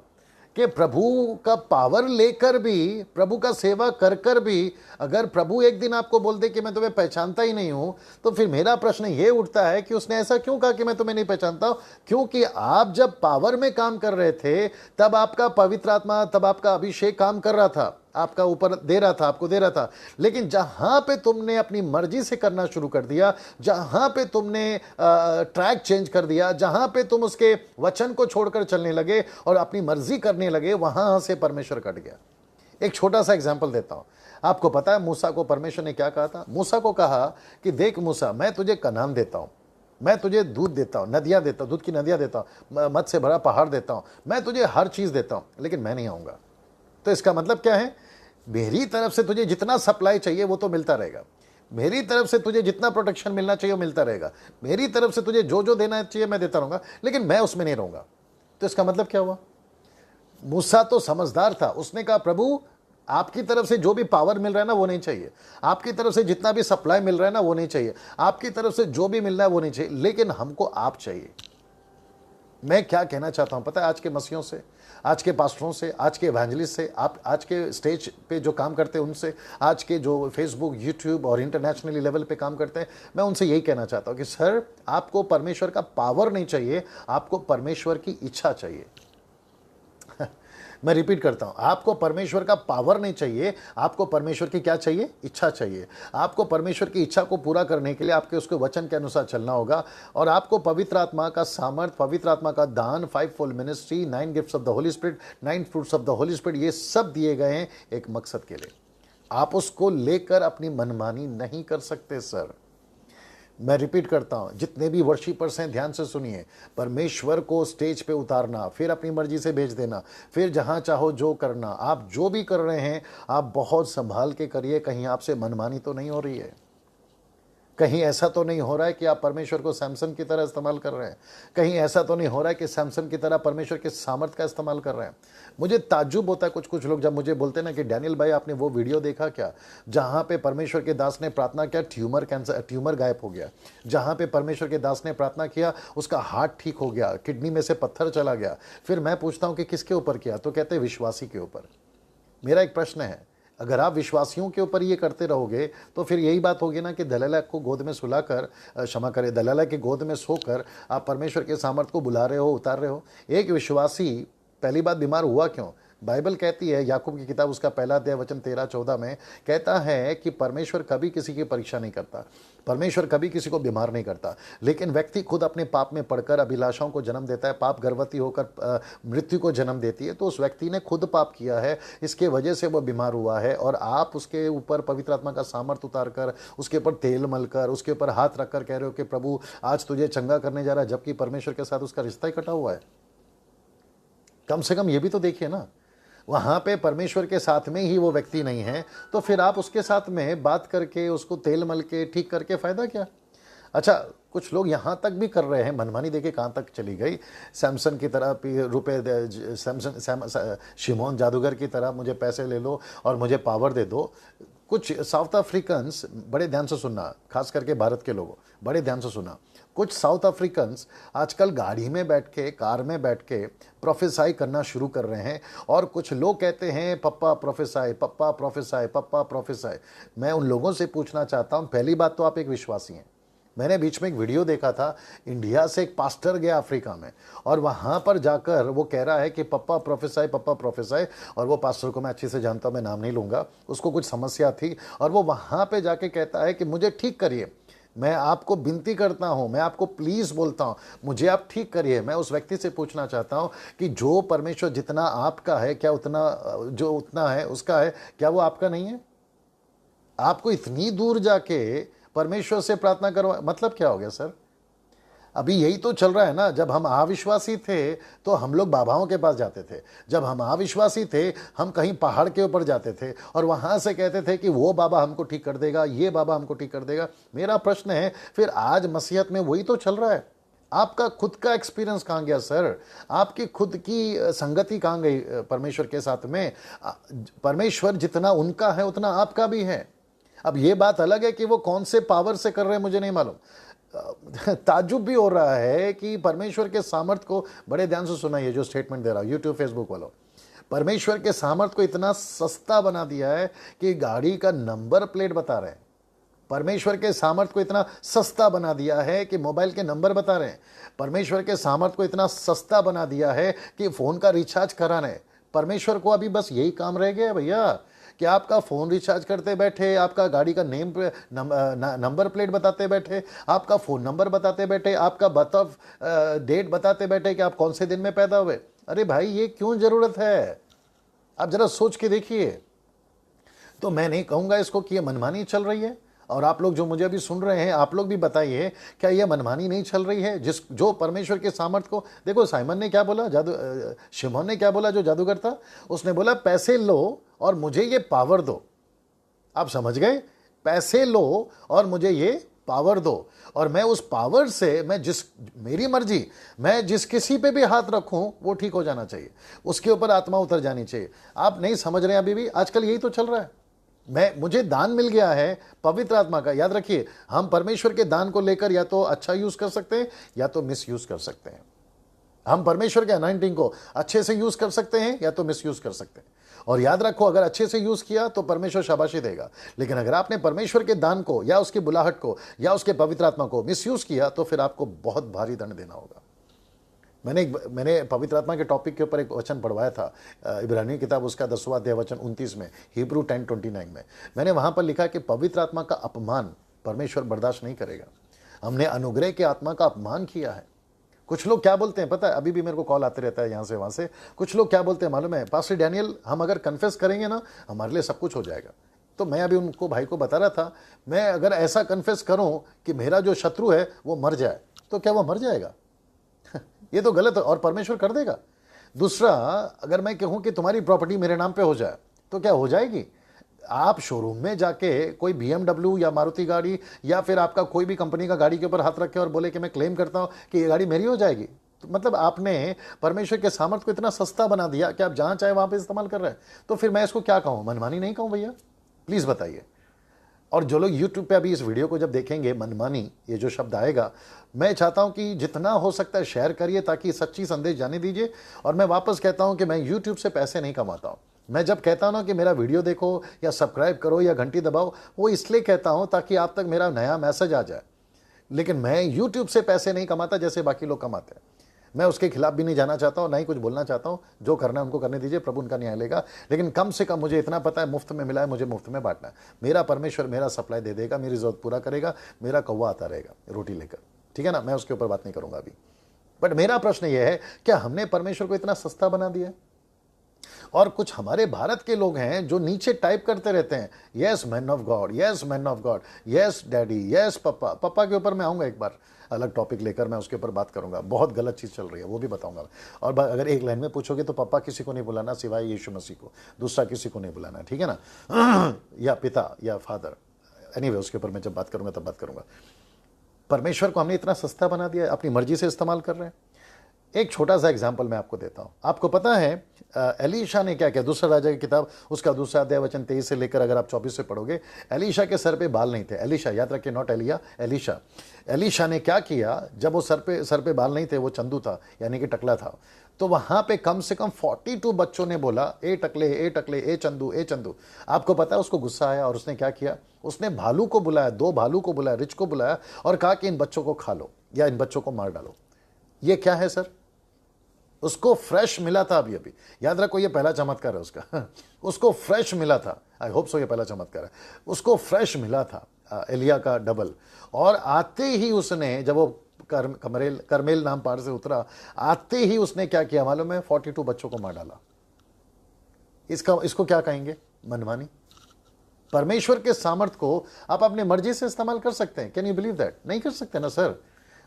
कि प्रभु का पावर लेकर भी, प्रभु का सेवा कर कर भी, अगर प्रभु एक दिन आपको बोल दे कि मैं तुम्हें पहचानता ही नहीं हूं, तो फिर मेरा प्रश्न ये उठता है कि उसने ऐसा क्यों कहा कि मैं तुम्हें नहीं पहचानता हूं? क्योंकि आप जब पावर में काम कर रहे थे, तब आपका पवित्र आत्मा, तब आपका अभिषेक काम कर रहा था, आपका ऊपर दे रहा था, आपको दे रहा था। लेकिन जहां पे तुमने अपनी मर्जी से करना शुरू कर दिया, जहां पे तुमने ट्रैक चेंज कर दिया, जहां पे तुम उसके वचन को छोड़कर चलने लगे और अपनी मर्जी करने लगे, वहां से परमेश्वर कट गया। एक छोटा सा एग्जाम्पल देता हूं। आपको पता है मूसा को परमेश्वर ने क्या कहा था? मूसा को कहा कि देख मूसा, मैं तुझे कनान देता हूं, मैं तुझे दूध देता हूं, नदियां देता हूं, दूध की नदियां देता हूं, मत से भरा पहाड़ देता हूं, मैं तुझे हर चीज देता हूं, लेकिन मैं नहीं आऊंगा। तो इसका मतलब क्या है? मेरी तरफ से तुझे जितना सप्लाई चाहिए वो तो मिलता रहेगा, मेरी तरफ से तुझे जितना प्रोटेक्शन मिलना चाहिए वो मिलता रहेगा, मेरी तरफ से तुझे जो जो देना चाहिए मैं देता रहूंगा, लेकिन मैं उसमें नहीं रहूंगा। तो इसका मतलब क्या हुआ? मूसा तो समझदार था, उसने कहा प्रभु आपकी तरफ से जो भी पावर मिल रहा है ना वो नहीं चाहिए, आपकी तरफ से जितना भी सप्लाई मिल रहा है ना वो नहीं चाहिए, आपकी तरफ से जो भी मिल रहा है वो नहीं चाहिए, लेकिन हमको आप चाहिए। मैं क्या कहना चाहता हूं पता है? आज के मसीहों से, आज के पास्टरों से, आज के एवेंजलिस्ट से, आप आज के स्टेज पे जो काम करते हैं उनसे, आज के जो फेसबुक, यूट्यूब और इंटरनेशनली लेवल पे काम करते हैं, मैं उनसे यही कहना चाहता हूं कि सर आपको परमेश्वर का पावर नहीं चाहिए, आपको परमेश्वर की इच्छा चाहिए। मैं रिपीट करता हूं, आपको परमेश्वर का पावर नहीं चाहिए, आपको परमेश्वर की क्या चाहिए? इच्छा चाहिए। आपको परमेश्वर की इच्छा को पूरा करने के लिए आपके उसके वचन के अनुसार चलना होगा, और आपको पवित्र आत्मा का सामर्थ, पवित्र आत्मा का दान, 5 fold ministry, 9 gifts of the Holi spirit, 9 fruits of the Holi spirit, ये सब दिए गए हैं एक मकसद के लिए। आप उसको लेकर अपनी मनमानी नहीं कर सकते सर। मैं रिपीट करता हूं, जितने भी वर्शिपर्स हैं ध्यान से सुनिए, परमेश्वर को स्टेज पे उतारना, फिर अपनी मर्जी से भेज देना, फिर जहां चाहो जो करना, आप जो भी कर रहे हैं आप बहुत संभाल के करिए, कहीं आपसे मनमानी तो नहीं हो रही है, कहीं ऐसा तो नहीं हो रहा है कि आप परमेश्वर को सैमसन की तरह इस्तेमाल कर रहे हैं, कहीं ऐसा तो नहीं हो रहा है कि सैमसन की तरह परमेश्वर के सामर्थ का इस्तेमाल कर रहे हैं। मुझे ताज्जुब होता है कुछ लोग जब मुझे बोलते हैं ना कि डैनियल भाई आपने वो वीडियो देखा क्या जहां पे परमेश्वर के दास ने प्रार्थना किया, ट्यूमर गायब हो गया, जहां पे परमेश्वर के दास ने प्रार्थना किया उसका हार्ट ठीक हो गया, किडनी में से पत्थर चला गया। फिर मैं पूछता हूं कि किसके ऊपर किया? तो कहते हैं विश्वासी के ऊपर। मेरा एक प्रश्न है, अगर आप विश्वासियों के ऊपर ये करते रहोगे तो फिर यही बात होगी ना कि दलाला को गोद में सुलाकर, क्षमा करें, दलाला के गोद में सोकर आप परमेश्वर के सामर्थ को बुला रहे हो, उतार रहे हो। एक विश्वासी पहली बात बीमार हुआ क्यों? बाइबल कहती है, याकूब की किताब उसका पहला अध्याय वचन 13-14 में कहता है कि परमेश्वर कभी किसी की परीक्षा नहीं करता, परमेश्वर कभी किसी को बीमार नहीं करता, लेकिन व्यक्ति खुद अपने पाप में पड़कर अभिलाषाओं को जन्म देता है, पाप गर्भवती होकर मृत्यु को जन्म देती है। तो उस व्यक्ति ने खुद पाप किया है, इसके वजह से वह बीमार हुआ है, और आप उसके ऊपर पवित्र आत्मा का सामर्थ उतार कर, उसके ऊपर तेल मलकर, उसके ऊपर हाथ रखकर कह रहे हो कि प्रभु आज तुझे चंगा करने जा रहा है, जबकि परमेश्वर के साथ उसका रिश्ता ही कटा हुआ है। कम से कम ये भी तो देखिए ना, वहां पे परमेश्वर के साथ में ही वो व्यक्ति नहीं है, तो फिर आप उसके साथ में बात करके, उसको तेल मल के ठीक करके फायदा क्या? अच्छा, कुछ लोग यहां तक भी कर रहे हैं, मनमानी देखिए कहां तक चली गई। सैमसन की तरह रुपए, शिमोन जादूगर की तरह मुझे पैसे ले लो और मुझे पावर दे दो। कुछ साउथ अफ्रीकन्स, बड़े ध्यान से सुनना, खास करके भारत के लोगों, बड़े ध्यान से सुना, कुछ साउथ अफ्रीकन्स आजकल गाड़ी में बैठ के, कार में बैठ के प्रोफेसाई करना शुरू कर रहे हैं, और कुछ लोग कहते हैं पप्पा प्रोफेसाई, पप्पा प्रोफेसाई, पप्पा प्रोफेसाई। मैं उन लोगों से पूछना चाहता हूं, पहली बात तो आप एक विश्वासी हैं। मैंने बीच में एक वीडियो देखा था, इंडिया से एक पास्टर गया अफ्रीका में, और वहां पर जाकर वो कह रहा है कि पप्पा प्रोफेसाई, पप्पा प्रोफेसाई, और वो पास्टर को मैं अच्छे से जानता हूं, मैं नाम नहीं लूंगा, उसको कुछ समस्या थी, और वो वहां पे जाके कहता है कि मुझे ठीक करिए, मैं आपको विनती करता हूं, मैं आपको प्लीज बोलता हूं, मुझे आप ठीक करिए। मैं उस व्यक्ति से पूछना चाहता हूं कि जो परमेश्वर जितना आपका है, क्या उतना जो उतना है उसका है, क्या वो आपका नहीं है? आपको इतनी दूर जाके परमेश्वर से प्रार्थना करो, मतलब क्या हो गया सर? अभी यही तो चल रहा है ना। जब हम अविश्वासी थे तो हम लोग बाबाओं के पास जाते थे, जब हम अविश्वासी थे हम कहीं पहाड़ के ऊपर जाते थे और वहां से कहते थे कि वो बाबा हमको ठीक कर देगा, ये बाबा हमको ठीक कर देगा। मेरा प्रश्न है, फिर आज मसीहत में वही तो चल रहा है। आपका खुद का एक्सपीरियंस कहाँ गया सर? आपकी खुद की संगति कहाँ गई परमेश्वर के साथ में? परमेश्वर जितना उनका है उतना आपका भी है। अब ये बात अलग है कि वो कौन से पावर से कर रहे हैं मुझे नहीं मालूम। ताज्जुब भी हो रहा है कि परमेश्वर के सामर्थ को, बड़े ध्यान से सुना ये जो स्टेटमेंट दे रहा हूं यूट्यूब फेसबुक वालों, परमेश्वर के सामर्थ को इतना सस्ता बना दिया है कि गाड़ी का नंबर प्लेट बता रहे हैं। परमेश्वर के सामर्थ को इतना सस्ता बना दिया है कि मोबाइल के नंबर बता रहे हैं। परमेश्वर के सामर्थ को इतना सस्ता बना दिया है कि फोन का रिचार्ज करा रहे हैं। परमेश्वर को अभी बस यही काम रह गया है भैया कि आपका फोन रिचार्ज करते बैठे, आपका गाड़ी का नंबर प्लेट बताते बैठे, आपका फोन नंबर बताते बैठे, आपका डेट बताते बैठे कि आप कौन से दिन में पैदा हुए। अरे भाई ये क्यों जरूरत है? आप जरा सोच के देखिए। तो मैं नहीं कहूंगा इसको कि ये मनमानी चल रही है। और आप लोग जो मुझे अभी सुन रहे हैं, आप लोग भी बताइए, क्या यह मनमानी नहीं चल रही है? जो परमेश्वर के सामर्थ को देखो, साइमन ने क्या बोला, शिमोन ने क्या बोला, जो जादूगर था, उसने बोला पैसे लो और मुझे ये पावर दो। आप समझ गए? पैसे लो और मुझे ये पावर दो, और मैं उस पावर से मेरी मर्जी, मैं जिस किसी पे भी हाथ रखूं वो ठीक हो जाना चाहिए, उसके ऊपर आत्मा उतर जानी चाहिए। आप नहीं समझ रहे हैं अभी भी? आजकल यही तो चल रहा है। मुझे दान मिल गया है पवित्र आत्मा का। याद रखिए, हम परमेश्वर के दान को लेकर या तो अच्छा यूज कर सकते हैं या तो मिस यूज कर सकते हैं। हम परमेश्वर के अनाइंटिंग को अच्छे से यूज कर सकते हैं या तो मिस यूज कर सकते हैं। और याद रखो, अगर अच्छे से यूज किया तो परमेश्वर शाबाशी देगा, लेकिन अगर आपने परमेश्वर के दान को या उसकी बुलाहट को या उसके पवित्र आत्मा को मिस यूज किया तो फिर आपको बहुत भारी दंड देना होगा। मैंने पवित्र आत्मा के टॉपिक के ऊपर एक वचन पढ़वाया था, इब्रानी किताब उसका 10वां अध्याय वचन 29 में, हिब्रू 10:29 में। मैंने वहां पर लिखा कि पवित्र आत्मा का अपमान परमेश्वर बर्दाश्त नहीं करेगा। हमने अनुग्रह के आत्मा का अपमान किया है। कुछ लोग क्या बोलते हैं पता है? अभी भी मेरे को कॉल आते रहता है यहाँ से वहाँ से। कुछ लोग क्या बोलते हैं मालूम है? पास्टर डैनियल, हम अगर कन्फेस करेंगे ना, हमारे लिए सब कुछ हो जाएगा। तो मैं अभी उनको भाई को बता रहा था, मैं अगर ऐसा कन्फेस करूं कि मेरा जो शत्रु है वो मर जाए, तो क्या वो मर जाएगा? ये तो गलत है, और परमेश्वर कर देगा। दूसरा, अगर मैं कहूं कि तुम्हारी प्रॉपर्टी मेरे नाम पे हो जाए, तो क्या हो जाएगी? आप शोरूम में जाके कोई BMW या मारुति गाड़ी या फिर आपका कोई भी कंपनी का गाड़ी के ऊपर हाथ रखे और बोले कि मैं क्लेम करता हूं कि ये गाड़ी मेरी हो जाएगी, तो मतलब आपने परमेश्वर के सामर्थ को इतना सस्ता बना दिया कि आप जहां चाहे वहां पे इस्तेमाल कर रहे हैं। तो फिर मैं इसको क्या कहूं? मनमानी नहीं कहूं भैया? प्लीज बताइए। और जो लोग YouTube पे अभी इस वीडियो को जब देखेंगे, मनमानी ये जो शब्द आएगा, मैं चाहता हूं कि जितना हो सकता है शेयर करिए ताकि सच्ची संदेश जाने दीजिए। और मैं वापस कहता हूं कि मैं YouTube से पैसे नहीं कमाता हूं। मैं जब कहता हूं ना कि मेरा वीडियो देखो या सब्सक्राइब करो या घंटी दबाओ, वो इसलिए कहता हूं ताकि आप तक मेरा नया मैसेज आ जाए। लेकिन मैं YouTube से पैसे नहीं कमाता जैसे बाकी लोग कमाते हैं। मैं उसके खिलाफ भी नहीं जाना चाहता हूं, ना ही कुछ बोलना चाहता हूं। जो करना है उनको करने दीजिए, प्रभु उनका न्याय लेगा। लेकिन कम से कम मुझे इतना पता है, मुफ्त में मिला है, मुझे मुफ्त में बांटना है। मेरा परमेश्वर मेरा सप्लाई दे देगा, मेरी जरूरत पूरा करेगा, मेरा कौवा आता रहेगा रोटी लेकर। ठीक है ना? मैं उसके ऊपर बात नहीं करूंगा अभी। बट मेरा प्रश्न यह है, क्या हमने परमेश्वर को इतना सस्ता बना दिया है? और कुछ हमारे भारत के लोग हैं जो नीचे टाइप करते रहते हैं, yes man of God, yes man of God, yes daddy, yes papa. Papa के ऊपर मैं आऊंगा एक बार, अलग टॉपिक लेकर मैं उसके ऊपर बात करूंगा। बहुत गलत चीज़ चल रही है, वो भी बताऊंगा। और अगर एक लाइन में पूछोगे तो पप्पा किसी को नहीं बुलाना सिवाय यीशु मसीह को, दूसरा किसी को नहीं बुलाना, ठीक है ना? या पिता या फादर, एनीवे उसके ऊपर मैं जब बात करूंगा तब बात करूंगा। परमेश्वर को हमने इतना सस्ता बना दिया, अपनी मर्जी से इस्तेमाल कर रहे हैं। एक छोटा सा एग्जाम्पल मैं आपको देता हूं। आपको पता है एलीशा ने क्या किया? दूसरा राजा की किताब उसका दूसरा अध्याय वचन 23 से लेकर अगर आप 24 से पढ़ोगे, एलीशा के सर पे बाल नहीं थे। एलीशा, याद रखिए, नॉट एलिया, एलीशा। एलीशा ने क्या किया? जब वो सर पे बाल नहीं थे, वो चंदू था, यानी कि टकला था, तो वहां पे कम से कम 42 बच्चों ने बोला, ए टकले, ए टकले, ए चंदू, ए चंदू। आपको पता है उसको गुस्सा आया और उसने क्या किया? उसने भालू को बुलाया, 2 भालू को बुलाया, रिच को बुलाया और कहा कि इन बच्चों को खा लो या इन बच्चों को मार डालो। ये क्या है सर? उसको फ्रेश मिला था अभी अभी। याद रखो, ये पहला चमत्कार है उसका। उसको फ्रेश मिला था। आई होप सो ये पहला चमत्कार है। उसको फ्रेश मिला था एलिया का डबल। और आते ही उसने, जब वो करमेल नाम पहाड़ से उतरा, आते ही उसने क्या किया मालूम है? 42 बच्चों को मार डाला। इसको क्या कहेंगे? मनमानी। परमेश्वर के सामर्थ को आप अपनी मर्जी से इस्तेमाल कर सकते हैं। Can you believe that? नहीं कर सकते ना सर।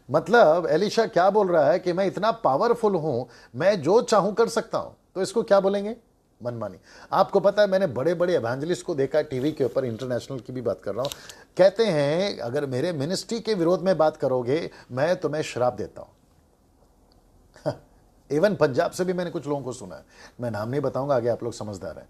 मतलब एलीशा क्या बोल रहा है कि मैं इतना पावरफुल हूं, मैं जो चाहूं कर सकता हूं। तो इसको क्या बोलेंगे? मनमानी। आपको पता है, मैंने बड़े बड़े एवेंजलिस्ट को देखा है टीवी के ऊपर, इंटरनेशनल की भी बात कर रहा हूं, कहते हैं अगर मेरे मिनिस्ट्री के विरोध में बात करोगे मैं तुम्हें श्राप देता हूं। इवन पंजाब से भी मैंने कुछ लोगों को सुना है, मैं नाम नहीं बताऊंगा, आगे आप लोग समझदार हैं।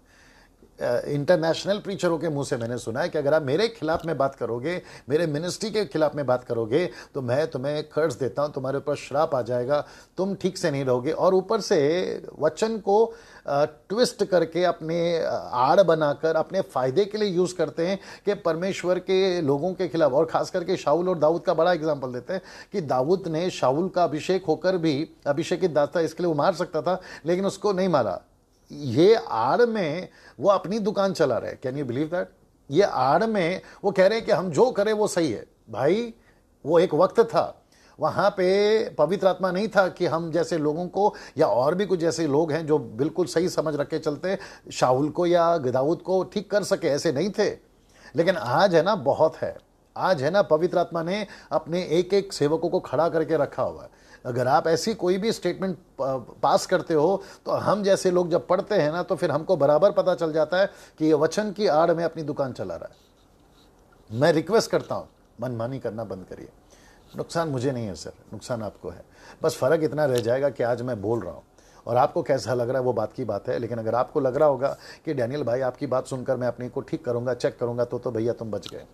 इंटरनेशनल प्रीचरों के मुंह से मैंने सुना है कि अगर आप मेरे खिलाफ में बात करोगे, मेरे मिनिस्ट्री के खिलाफ में बात करोगे, तो मैं तुम्हें कर्ज देता हूं, तुम्हारे ऊपर श्राप आ जाएगा, तुम ठीक से नहीं रहोगे। और ऊपर से वचन को ट्विस्ट करके अपने आड़ बनाकर अपने फायदे के लिए यूज करते हैं कि परमेश्वर के लोगों के खिलाफ। और खास करके शाऊल और दाऊद का बड़ा एग्जाम्पल देते हैं कि दाऊद ने शाऊल का अभिषेक होकर भी, अभिषेकित दाता इसके लिए वो मार सकता था, लेकिन उसको नहीं मारा। ये आड़ में वो अपनी दुकान चला रहे। Can you believe that? ये आड़ में वो कह रहे हैं कि हम जो करें वो सही है। भाई, वो एक वक्त था, वहां पे पवित्र आत्मा नहीं था कि हम जैसे लोगों को, या और भी कुछ जैसे लोग हैं जो बिल्कुल सही समझ रख के चलते, शाऊल को या दाऊद को ठीक कर सके, ऐसे नहीं थे। लेकिन आज है ना, बहुत है। आज है ना, पवित्र आत्मा ने अपने एक एक सेवकों को खड़ा करके रखा हुआ है। अगर आप ऐसी कोई भी स्टेटमेंट पास करते हो, तो हम जैसे लोग जब पढ़ते हैं ना, तो फिर हमको बराबर पता चल जाता है कि ये वचन की आड़ में अपनी दुकान चला रहा है। मैं रिक्वेस्ट करता हूं, मनमानी करना बंद करिए। नुकसान मुझे नहीं है सर, नुकसान आपको है। बस फर्क इतना रह जाएगा कि आज मैं बोल रहा हूं और आपको कैसा लग रहा है वो बात की बात है। लेकिन अगर आपको लग रहा होगा कि डैनियल भाई आपकी बात सुनकर मैं अपनी को ठीक करूंगा, चेक करूंगा, तो भैया तुम बच गए।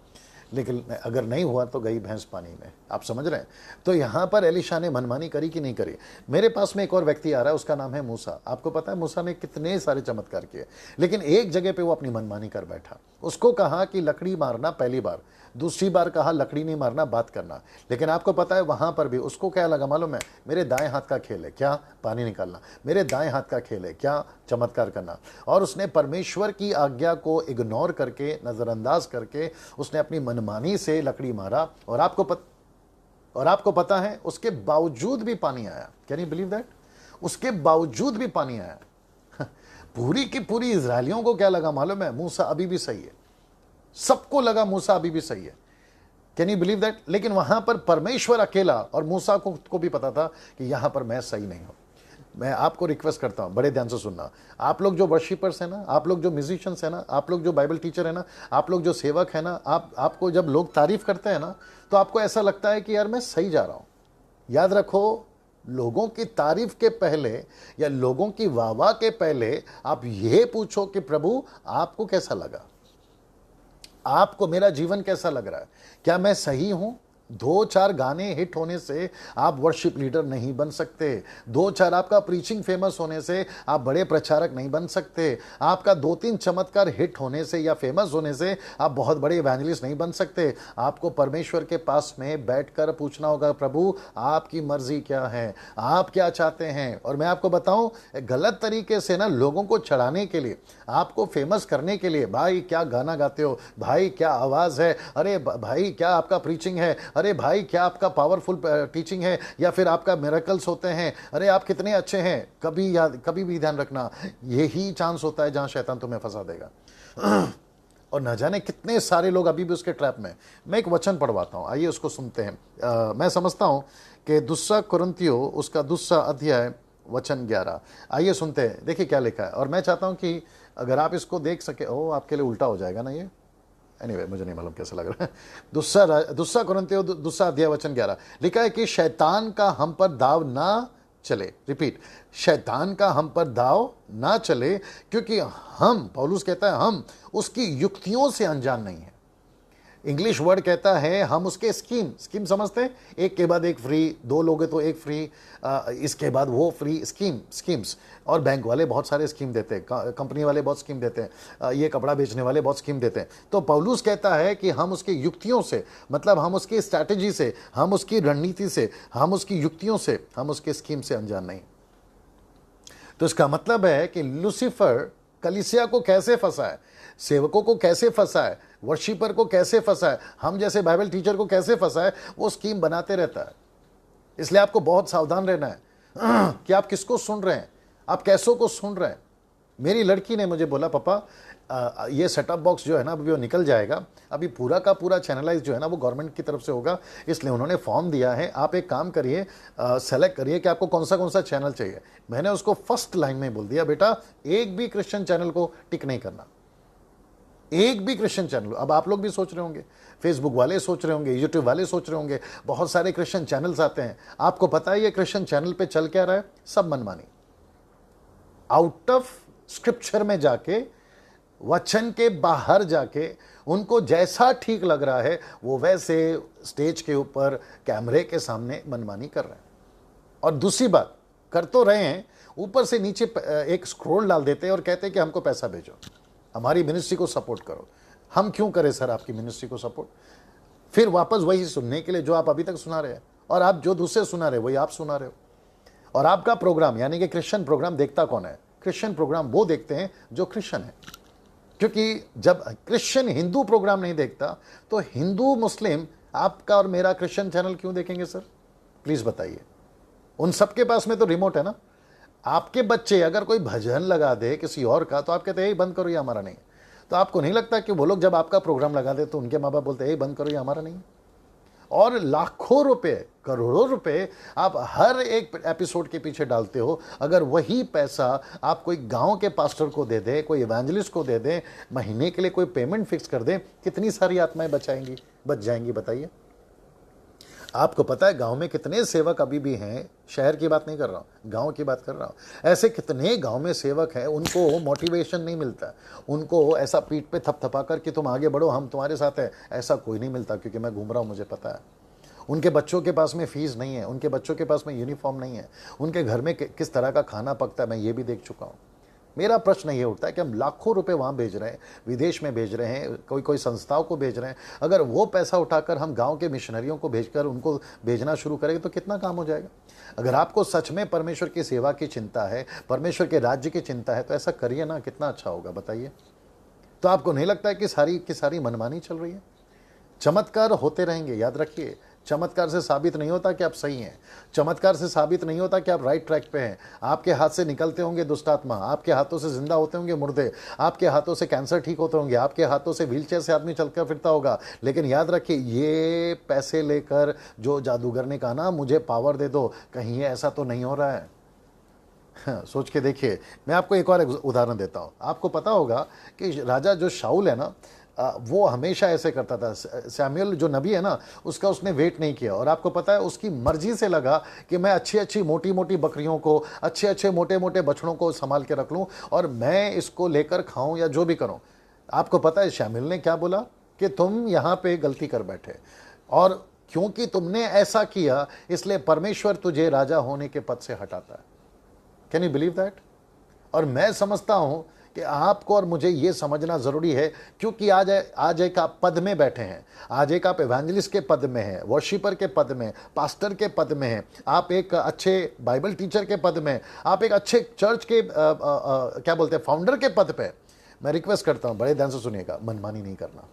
लेकिन अगर नहीं हुआ तो गई भैंस पानी में। आप समझ रहे हैं? तो यहां पर एलिशा ने मनमानी करी कि नहीं करी? मेरे पास में एक और व्यक्ति आ रहा है, उसका नाम है मूसा। आपको पता है मूसा ने कितने सारे चमत्कार किए, लेकिन एक जगह पे वो अपनी मनमानी कर बैठा। उसको कहा कि लकड़ी मारना पहली बार, दूसरी बार कहा लकड़ी नहीं मारना, बात करना। लेकिन आपको पता है वहां पर भी उसको क्या लगा मालूम है? मेरे दाएं हाथ का खेल है क्या पानी निकालना, मेरे दाएं हाथ का खेल है क्या चमत्कार करना। और उसने परमेश्वर की आज्ञा को इग्नोर करके, नजरअंदाज करके, उसने अपनी मनमानी से लकड़ी मारा। और आपको पता है उसके बावजूद भी पानी आया। Can you believe that? उसके बावजूद भी पानी आया। पूरी की पूरी इजरायलियों को क्या लगा मालूम है? मूसा अभी भी सही है। सबको लगा मूसा अभी भी सही है। Can you believe that? लेकिन वहां पर परमेश्वर अकेला, और मूसा को भी पता था कि यहां पर मैं सही नहीं हूं। मैं आपको रिक्वेस्ट करता हूं, बड़े ध्यान से सुनना। आप लोग जो वर्शिपर्स हैं ना, आप लोग जो म्यूजिशियंस हैं ना, आप लोग जो बाइबल टीचर है ना, आप लोग जो सेवक है ना, आपको जब लोग तारीफ करते हैं ना, तो आपको ऐसा लगता है कि यार मैं सही जा रहा हूं। याद रखो, लोगों की तारीफ के पहले या लोगों की वाहवाह के पहले आप ये पूछो कि प्रभु आपको कैसा लगा, आपको मेरा जीवन कैसा लग रहा है, क्या मैं सही हूं? 2-4 गाने हिट होने से आप वर्शिप लीडर नहीं बन सकते। 2-4 आपका प्रीचिंग फेमस होने से आप बड़े प्रचारक नहीं बन सकते। आपका 2-3 चमत्कार हिट होने से या फेमस होने से आप बहुत बड़े इवेंजलिस्ट नहीं बन सकते। आपको परमेश्वर के पास में बैठकर पूछना होगा, प्रभु आपकी मर्जी क्या है, आप क्या चाहते हैं। और मैं आपको बताऊं, गलत तरीके से ना लोगों को चढ़ाने के लिए, आपको फेमस करने के लिए, भाई क्या गाना गाते हो, भाई क्या आवाज है, अरे भाई क्या आपका प्रीचिंग है, अरे भाई क्या आपका पावरफुल टीचिंग है, या फिर आपका मिरेकल्स होते हैं, अरे आप कितने अच्छे हैं। कभी भी ध्यान रखना, यही चांस होता है जहां शैतान तुम्हें फंसा देगा। और न जाने कितने सारे लोग अभी भी उसके ट्रैप में। मैं एक वचन पढ़वाता हूं, आइए उसको सुनते हैं। मैं समझता हूं कि 2 कुरिन्थियों उसका 2 अध्याय वचन 11, आइए सुनते हैं। देखिए क्या लिखा है। और मैं चाहता हूं कि अगर आप इसको देख सके, आपके लिए उल्टा हो जाएगा ना ये। एनीवे, मुझे नहीं मालूम कैसा लग रहा है। 2 कुरिन्थियों 2 अध्याय वचन 11 लिखा है कि शैतान का हम पर दाव ना चले। रिपीट, शैतान का हम पर दाव ना चले, क्योंकि हम, पौलुस कहता है, हम उसकी युक्तियों से अनजान नहीं है। इंग्लिश वर्ड कहता है हम उसके स्कीम समझते हैं, एक के बाद एक फ्री, 2 लोगे तो एक फ्री, इसके बाद वो फ्री, स्कीम्स। और बैंक वाले बहुत सारे स्कीम देते हैं, कंपनी वाले बहुत स्कीम देते हैं, ये कपड़ा बेचने वाले बहुत स्कीम देते हैं। तो पौलुस कहता है कि हम उसकी युक्तियों से, मतलब हम उसकी स्ट्रैटेजी से, हम उसकी रणनीति से, हम उसकी युक्तियों से, हम उसके स्कीम से अनजान नहीं। तो इसका मतलब है कि लूसीफर कलीसिया को कैसे फंसा है, सेवकों को कैसे फंसा है, वर्शिपर को कैसे फंसा है, हम जैसे बाइबल टीचर को कैसे फंसा है, वो स्कीम बनाते रहता है। इसलिए आपको बहुत सावधान रहना है कि आप किसको सुन रहे हैं, आप कैसों को सुन रहे हैं। मेरी लड़की ने मुझे बोला, पापा ये सेटअप बॉक्स जो है ना अभी वो निकल जाएगा, अभी पूरा का पूरा चैनलाइज जो है ना वो गवर्नमेंट की तरफ से होगा, इसलिए उन्होंने फॉर्म दिया है, आप एक काम करिए, सेलेक्ट करिए कि आपको कौन सा चैनल चाहिए। मैंने उसको फर्स्ट लाइन में बोल दिया, बेटा एक भी क्रिश्चियन चैनल को टिक नहीं करना, एक भी क्रिश्चियन चैनल। अब आप लोग भी सोच रहे होंगे, फेसबुक वाले सोच रहे होंगे, यूट्यूब वाले सोच रहे होंगे, बहुत सारे क्रिश्चियन चैनल्स आते हैं। आपको पता है ये क्रिश्चियन चैनल पे चल क्या रहा है? सब मनमानी, आउट ऑफ स्क्रिप्चर में जाके वचन के बाहर जाके उनको जैसा ठीक लग रहा है वो वैसे स्टेज के ऊपर कैमरे के सामने मनमानी कर रहे हैं। और दूसरी बात, कर तो रहे हैं, ऊपर से नीचे एक स्क्रॉल डाल देते हैं और कहते हैं कि हमको पैसा भेजो, हमारी मिनिस्ट्री को सपोर्ट करो। हम क्यों करें सर आपकी मिनिस्ट्री को सपोर्ट? फिर वापस वही सुनने के लिए जो आप अभी तक सुना रहे हैं, और आप जो दूसरे सुना रहे वही आप सुना रहे हो। और आपका प्रोग्राम यानी कि क्रिश्चियन प्रोग्राम देखता कौन है? क्रिश्चियन प्रोग्राम वो देखते हैं जो क्रिश्चियन है। क्योंकि जब क्रिश्चियन हिंदू प्रोग्राम नहीं देखता तो हिंदू मुस्लिम आपका और मेरा क्रिश्चियन चैनल क्यों देखेंगे सर? प्लीज बताइए। उन सबके पास में तो रिमोट है ना। आपके बच्चे अगर कोई भजन लगा दे किसी और का तो आप कहते हैं ये बंद करो, ये हमारा नहीं है। तो आपको नहीं लगता कि वो लोग जब आपका प्रोग्राम लगा दे तो उनके माँ बाप बोलते हैं ये बंद करो, ये हमारा नहीं है? और लाखों रुपए, करोड़ों रुपए आप हर एक एपिसोड के पीछे डालते हो। अगर वही पैसा आप कोई गांव के पास्टर को दे दे, कोई इवेंजलिस्ट को दे दे, महीने के लिए कोई पेमेंट फिक्स कर दे, कितनी सारी आत्माएं बच जाएंगी बताइए। आपको पता है गांव में कितने सेवक अभी भी हैं? शहर की बात नहीं कर रहा हूं, गांव की बात कर रहा हूं। ऐसे कितने गांव में सेवक हैं, उनको मोटिवेशन नहीं मिलता, उनको ऐसा पीठ पे थपथपा कर कि तुम आगे बढ़ो, हम तुम्हारे साथ हैं, ऐसा कोई नहीं मिलता। क्योंकि मैं घूम रहा हूं, मुझे पता है। उनके बच्चों के पास में फीस नहीं है, उनके बच्चों के पास में यूनिफॉर्म नहीं है, उनके घर में किस तरह का खाना पकता है मैं ये भी देख चुका हूं। मेरा प्रश्न ये उठता है कि हम लाखों रुपए वहाँ भेज रहे हैं, विदेश में भेज रहे हैं, कोई संस्थाओं को भेज रहे हैं। अगर वो पैसा उठाकर हम गांव के मिशनरियों को भेजकर उनको भेजना शुरू करेंगे तो कितना काम हो जाएगा। अगर आपको सच में परमेश्वर की सेवा की चिंता है, परमेश्वर के राज्य की चिंता है, तो ऐसा करिए ना, कितना अच्छा होगा बताइए। तो आपको नहीं लगता है कि सारी की सारी मनमानी चल रही है? चमत्कार होते रहेंगे, याद रखिए। चमत्कार से साबित नहीं होता कि आप सही हैं, चमत्कार से साबित नहीं होता कि आप राइट ट्रैक पे हैं। आपके हाथ से निकलते होंगे दुष्ट आत्मा, आपके हाथों से जिंदा होते होंगे मुर्दे, आपके हाथों से कैंसर ठीक होते होंगे, आपके हाथों से व्हीलचेयर से आदमी चलकर फिरता होगा। लेकिन याद रखिए, ये पैसे लेकर जो जादूगर ने कहा ना मुझे पावर दे दो, कहीं ये ऐसा तो नहीं हो रहा है? हाँ, सोच के देखिए। मैं आपको एक और उदाहरण देता हूँ। आपको पता होगा कि राजा जो शाऊल है ना, वो हमेशा ऐसे करता था। सैमुअल जो नबी है ना, उसका उसने वेट नहीं किया। और आपको पता है उसकी मर्जी से लगा कि मैं अच्छी अच्छी मोटी मोटी बकरियों को, अच्छे अच्छे मोटे मोटे बछड़ों को संभाल के रख लूं और मैं इसको लेकर खाऊं या जो भी करूं। आपको पता है सैमुअल ने क्या बोला? कि तुम यहां पे गलती कर बैठे, और क्योंकि तुमने ऐसा किया इसलिए परमेश्वर तुझे राजा होने के पद से हटाता है। Can you believe that? और मैं समझता हूं कि आपको और मुझे ये समझना जरूरी है, क्योंकि आज एक आप पद में बैठे हैं, आज एक आप इवेंजलिस्ट के पद में हैं, वर्शिपर के पद में, पास्टर के पद में हैं, आप एक अच्छे बाइबल टीचर के पद में, आप एक अच्छे चर्च के क्या बोलते हैं, फाउंडर के पद पे। मैं रिक्वेस्ट करता हूं, बड़े ध्यान से सुनिएगा, मनमानी नहीं करना,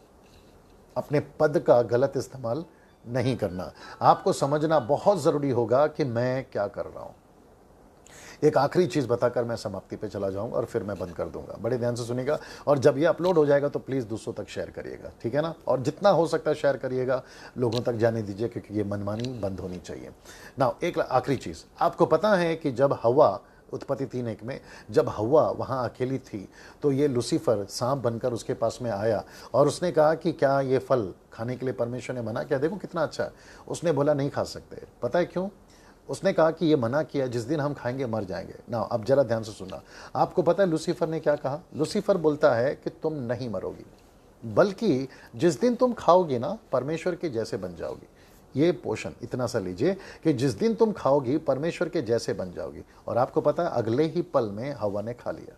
अपने पद का गलत इस्तेमाल नहीं करना। आपको समझना बहुत जरूरी होगा कि मैं क्या कर रहा हूं। एक आखिरी चीज़ बताकर मैं समाप्ति पे चला जाऊंगा और फिर मैं बंद कर दूंगा। बड़े ध्यान से सुनिएगा, और जब ये अपलोड हो जाएगा तो प्लीज़ दूसरों तक शेयर करिएगा, ठीक है ना? और जितना हो सकता है शेयर करिएगा, लोगों तक जाने दीजिए, क्योंकि ये मनमानी बंद होनी चाहिए ना। एक आखिरी चीज़, आपको पता है कि जब हवा, उत्पत्ति 3:1 में जब हवा वहाँ अकेली थी तो ये लूसीफर सांप बनकर उसके पास में आया और उसने कहा कि क्या ये फल खाने के लिए परमेश्वर ने मना किया? देखो कितना अच्छा है। उसने बोला नहीं खा सकते। पता है क्यों? उसने कहा कि ये मना किया, जिस दिन हम खाएंगे मर जाएंगे ना। अब जरा ध्यान से सुनना। आपको पता है लूसीफर ने क्या कहा? लूसीफर बोलता है कि तुम नहीं मरोगी, बल्कि जिस दिन तुम खाओगी ना परमेश्वर के जैसे बन जाओगी। ये पोषण इतना सा लीजिए कि जिस दिन तुम खाओगी परमेश्वर के जैसे बन जाओगी। और आपको पता है अगले ही पल में हवा ने खा लिया।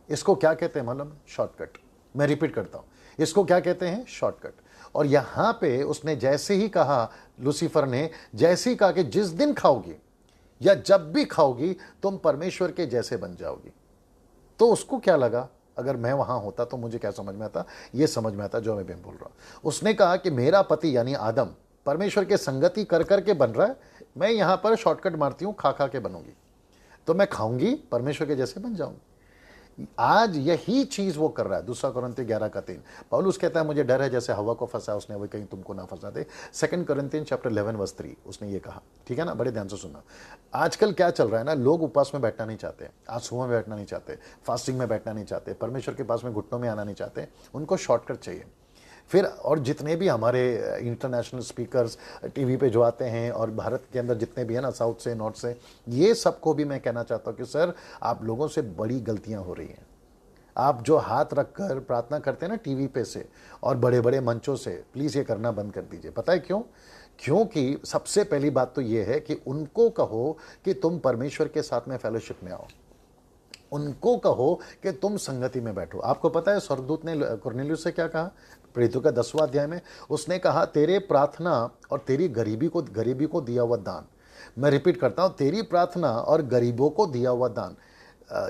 इसको क्या कहते हैं मालूम? शॉर्टकट। मैं रिपीट करता हूं, इसको क्या कहते हैं? शॉर्टकट। और यहां पे उसने जैसे ही कहा, लूसीफर ने जैसे ही कहा कि जिस दिन खाओगी या जब भी खाओगी तुम परमेश्वर के जैसे बन जाओगी, तो उसको क्या लगा? अगर मैं वहां होता तो मुझे क्या समझ में आता? ये समझ में आता जो मैं बोल रहा हूं। उसने कहा कि मेरा पति यानी आदम परमेश्वर के संगति कर करके बन रहा है, मैं यहां पर शॉर्टकट मारती हूं, खा खा के बनूंगी, तो मैं खाऊंगी परमेश्वर के जैसे बन जाऊंगी। आज यही चीज वो कर रहा है। 2 कुरिन्थियों 11:3 पौलुस कहता है मुझे डर है जैसे हवा को फंसा उसने, वही कहीं तुमको ना फंसा दे। 2 कुरिन्थियों 11:3 उसने ये कहा, ठीक है ना? बड़े ध्यान से सुनना। आजकल क्या चल रहा है ना, लोग उपवास में बैठना नहीं चाहते, आज सुबह में बैठना नहीं चाहते, फास्टिंग में बैठना नहीं चाहते, परमेश्वर के पास में घुटनों में आना नहीं चाहते, उनको शॉर्टकट चाहिए। फिर और जितने भी हमारे इंटरनेशनल स्पीकर्स टीवी पे जो आते हैं और भारत के अंदर जितने भी हैं ना, साउथ से नॉर्थ से, ये सबको भी मैं कहना चाहता हूँ कि सर आप लोगों से बड़ी गलतियां हो रही हैं। आप जो हाथ रखकर प्रार्थना करते हैं ना टीवी पे से और बड़े बड़े मंचों से, प्लीज़ ये करना बंद कर दीजिए। पता है क्यों? क्योंकि सबसे पहली बात तो ये है कि उनको कहो कि तुम परमेश्वर के साथ में फेलोशिप में आओ, उनको कहो कि तुम संगति में बैठो। आपको पता है स्वर्गदूत ने कुरनेलियुस से क्या कहा? प्रेरितों का 10वां अध्याय में उसने कहा, तेरे प्रार्थना और तेरी गरीबी को दिया हुआ दान। मैं रिपीट करता हूँ, तेरी प्रार्थना और गरीबों को दिया हुआ दान।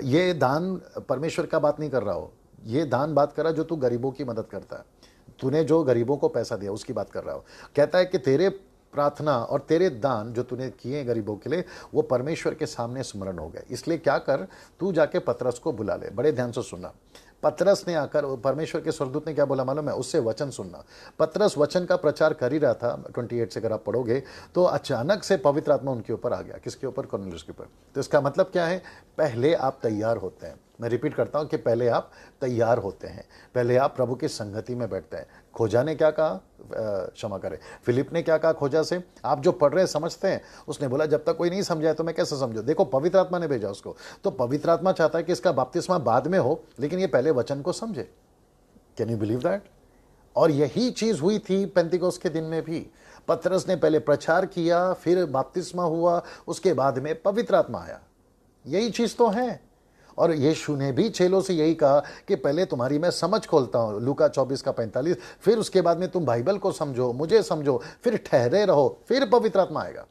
ये दान परमेश्वर का बात नहीं कर रहा हो, ये दान बात कर रहा जो तू गरीबों की मदद करता है, तूने जो गरीबों को पैसा दिया उसकी बात कर रहा हो। कहता है कि तेरे प्रार्थना और तेरे दान जो तूने किए गरीबों के लिए, वो परमेश्वर के सामने स्मरण हो गए। इसलिए क्या कर, तू जाके पतरस को बुला ले। बड़े ध्यान से सुनना, पतरस ने आकर, परमेश्वर के स्वर्गदूत ने क्या बोला मालूम है? उससे वचन सुनना। पतरस वचन का प्रचार कर ही रहा था। 28 से अगर आप पढ़ोगे तो अचानक से पवित्र आत्मा उनके ऊपर आ गया। किसके ऊपर? कुरनेलियुस के ऊपर। तो इसका मतलब क्या है? पहले आप तैयार होते हैं। मैं रिपीट करता हूं कि पहले आप तैयार होते हैं, पहले आप प्रभु की संगति में बैठते हैं। खोजा ने क्या कहा? क्षमा करें, फिलिप ने क्या कहा खोजा से? आप जो पढ़ रहे हैं समझते हैं? उसने बोला जब तक कोई नहीं समझाए तो मैं कैसे समझूं? देखो, पवित्र आत्मा ने भेजा उसको। तो पवित्र आत्मा चाहता है कि इसका बपतिस्मा बाद में हो, लेकिन ये पहले वचन को समझे। Can you believe that? और यही चीज हुई थी पेंतिकोस्त के दिन में भी। पतरस ने पहले प्रचार किया, फिर बपतिस्मा हुआ, उसके बाद में पवित्र आत्मा आया। यही चीज तो है। और यीशु ने भी चेलों से यही कहा कि पहले तुम्हारी मैं समझ खोलता हूं, लूका 24:45, फिर उसके बाद में तुम बाइबल को समझो, मुझे समझो, फिर ठहरे रहो, फिर पवित्र आत्मा आएगा।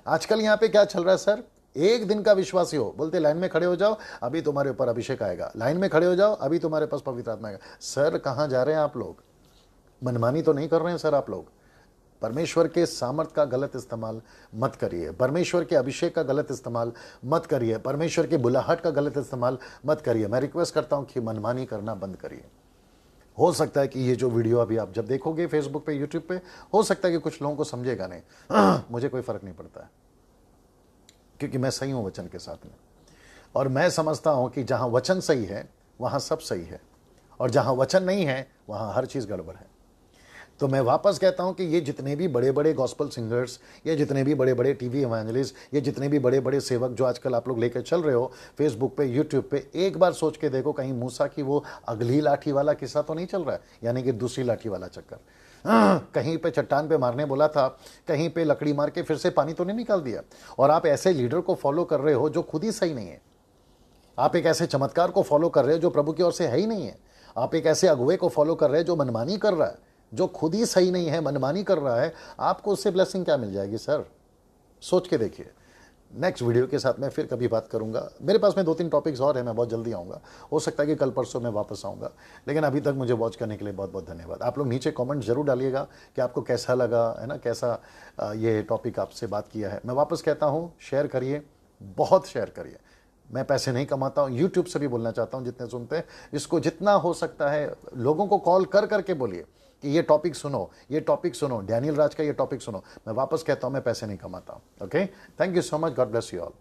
आजकल यहां पे क्या चल रहा है सर? एक दिन का विश्वासी हो, बोलते लाइन में खड़े हो जाओ, अभी तुम्हारे ऊपर अभिषेक आएगा। लाइन में खड़े हो जाओ, अभी तुम्हारे पास पवित्र आत्मा आएगा। सर कहां जा रहे हैं आप लोग? मनमानी तो नहीं कर रहे हैं सर आप लोग? परमेश्वर के सामर्थ का गलत इस्तेमाल मत करिए, परमेश्वर के अभिषेक का गलत इस्तेमाल मत करिए, परमेश्वर के बुलाहट का गलत इस्तेमाल मत करिए। मैं रिक्वेस्ट करता हूं कि मनमानी करना बंद करिए। हो सकता है कि ये जो वीडियो अभी आप जब देखोगे फेसबुक पे, यूट्यूब पे, हो सकता है कि कुछ लोगों को समझेगा नहीं। मुझे कोई फर्क नहीं पड़ता है, क्योंकि मैं सही हूं वचन के साथ में। और मैं समझता हूं कि जहां वचन सही है वहां सब सही है, और जहां वचन नहीं है वहां हर चीज गड़बड़ है। तो मैं वापस कहता हूं कि ये जितने भी बड़े बड़े गॉस्पल सिंगर्स, ये जितने भी बड़े बड़े टीवी इवेंजलिस्ट, ये जितने भी बड़े बड़े सेवक जो आजकल आप लोग लेकर चल रहे हो फेसबुक पे, यूट्यूब पे, एक बार सोच के देखो कहीं मूसा की वो अगली लाठी वाला किस्सा तो नहीं चल रहा है, यानी कि दूसरी लाठी वाला चक्कर। कहीं पे चट्टान पे मारने बोला था, कहीं पे लकड़ी मार के फिर से पानी तो नहीं निकाल दिया। और आप ऐसे लीडर को फॉलो कर रहे हो जो खुद ही सही नहीं है। आप एक ऐसे चमत्कार को फॉलो कर रहे हो जो प्रभु की ओर से है ही नहीं है। आप एक ऐसे अगुवे को फॉलो कर रहे हो जो मनमानी कर रहा है, जो खुद ही सही नहीं है, मनमानी कर रहा है। आपको उससे ब्लेसिंग क्या मिल जाएगी सर? सोच के देखिए। नेक्स्ट वीडियो के साथ मैं फिर कभी बात करूंगा। मेरे पास में 2-3 टॉपिक्स और हैं, मैं बहुत जल्दी आऊँगा। हो सकता है कि कल परसों मैं वापस आऊँगा, लेकिन अभी तक मुझे वॉच करने के लिए बहुत बहुत धन्यवाद। आप लोग नीचे कमेंट जरूर डालिएगा कि आपको कैसा लगा, है ना, कैसा ये टॉपिक आपसे बात किया है। मैं वापस कहता हूँ, शेयर करिए, बहुत शेयर करिए। मैं पैसे नहीं कमाता हूँ, यूट्यूब से भी बोलना चाहता हूँ, जितने सुनते हैं इसको जितना हो सकता है लोगों को कॉल कर करके बोलिए कि ये टॉपिक सुनो, ये टॉपिक सुनो, डैनियल राज का ये टॉपिक सुनो। मैं वापस कहता हूँ, मैं पैसे नहीं कमाता हूँ। Okay, thank you so much, God bless you all.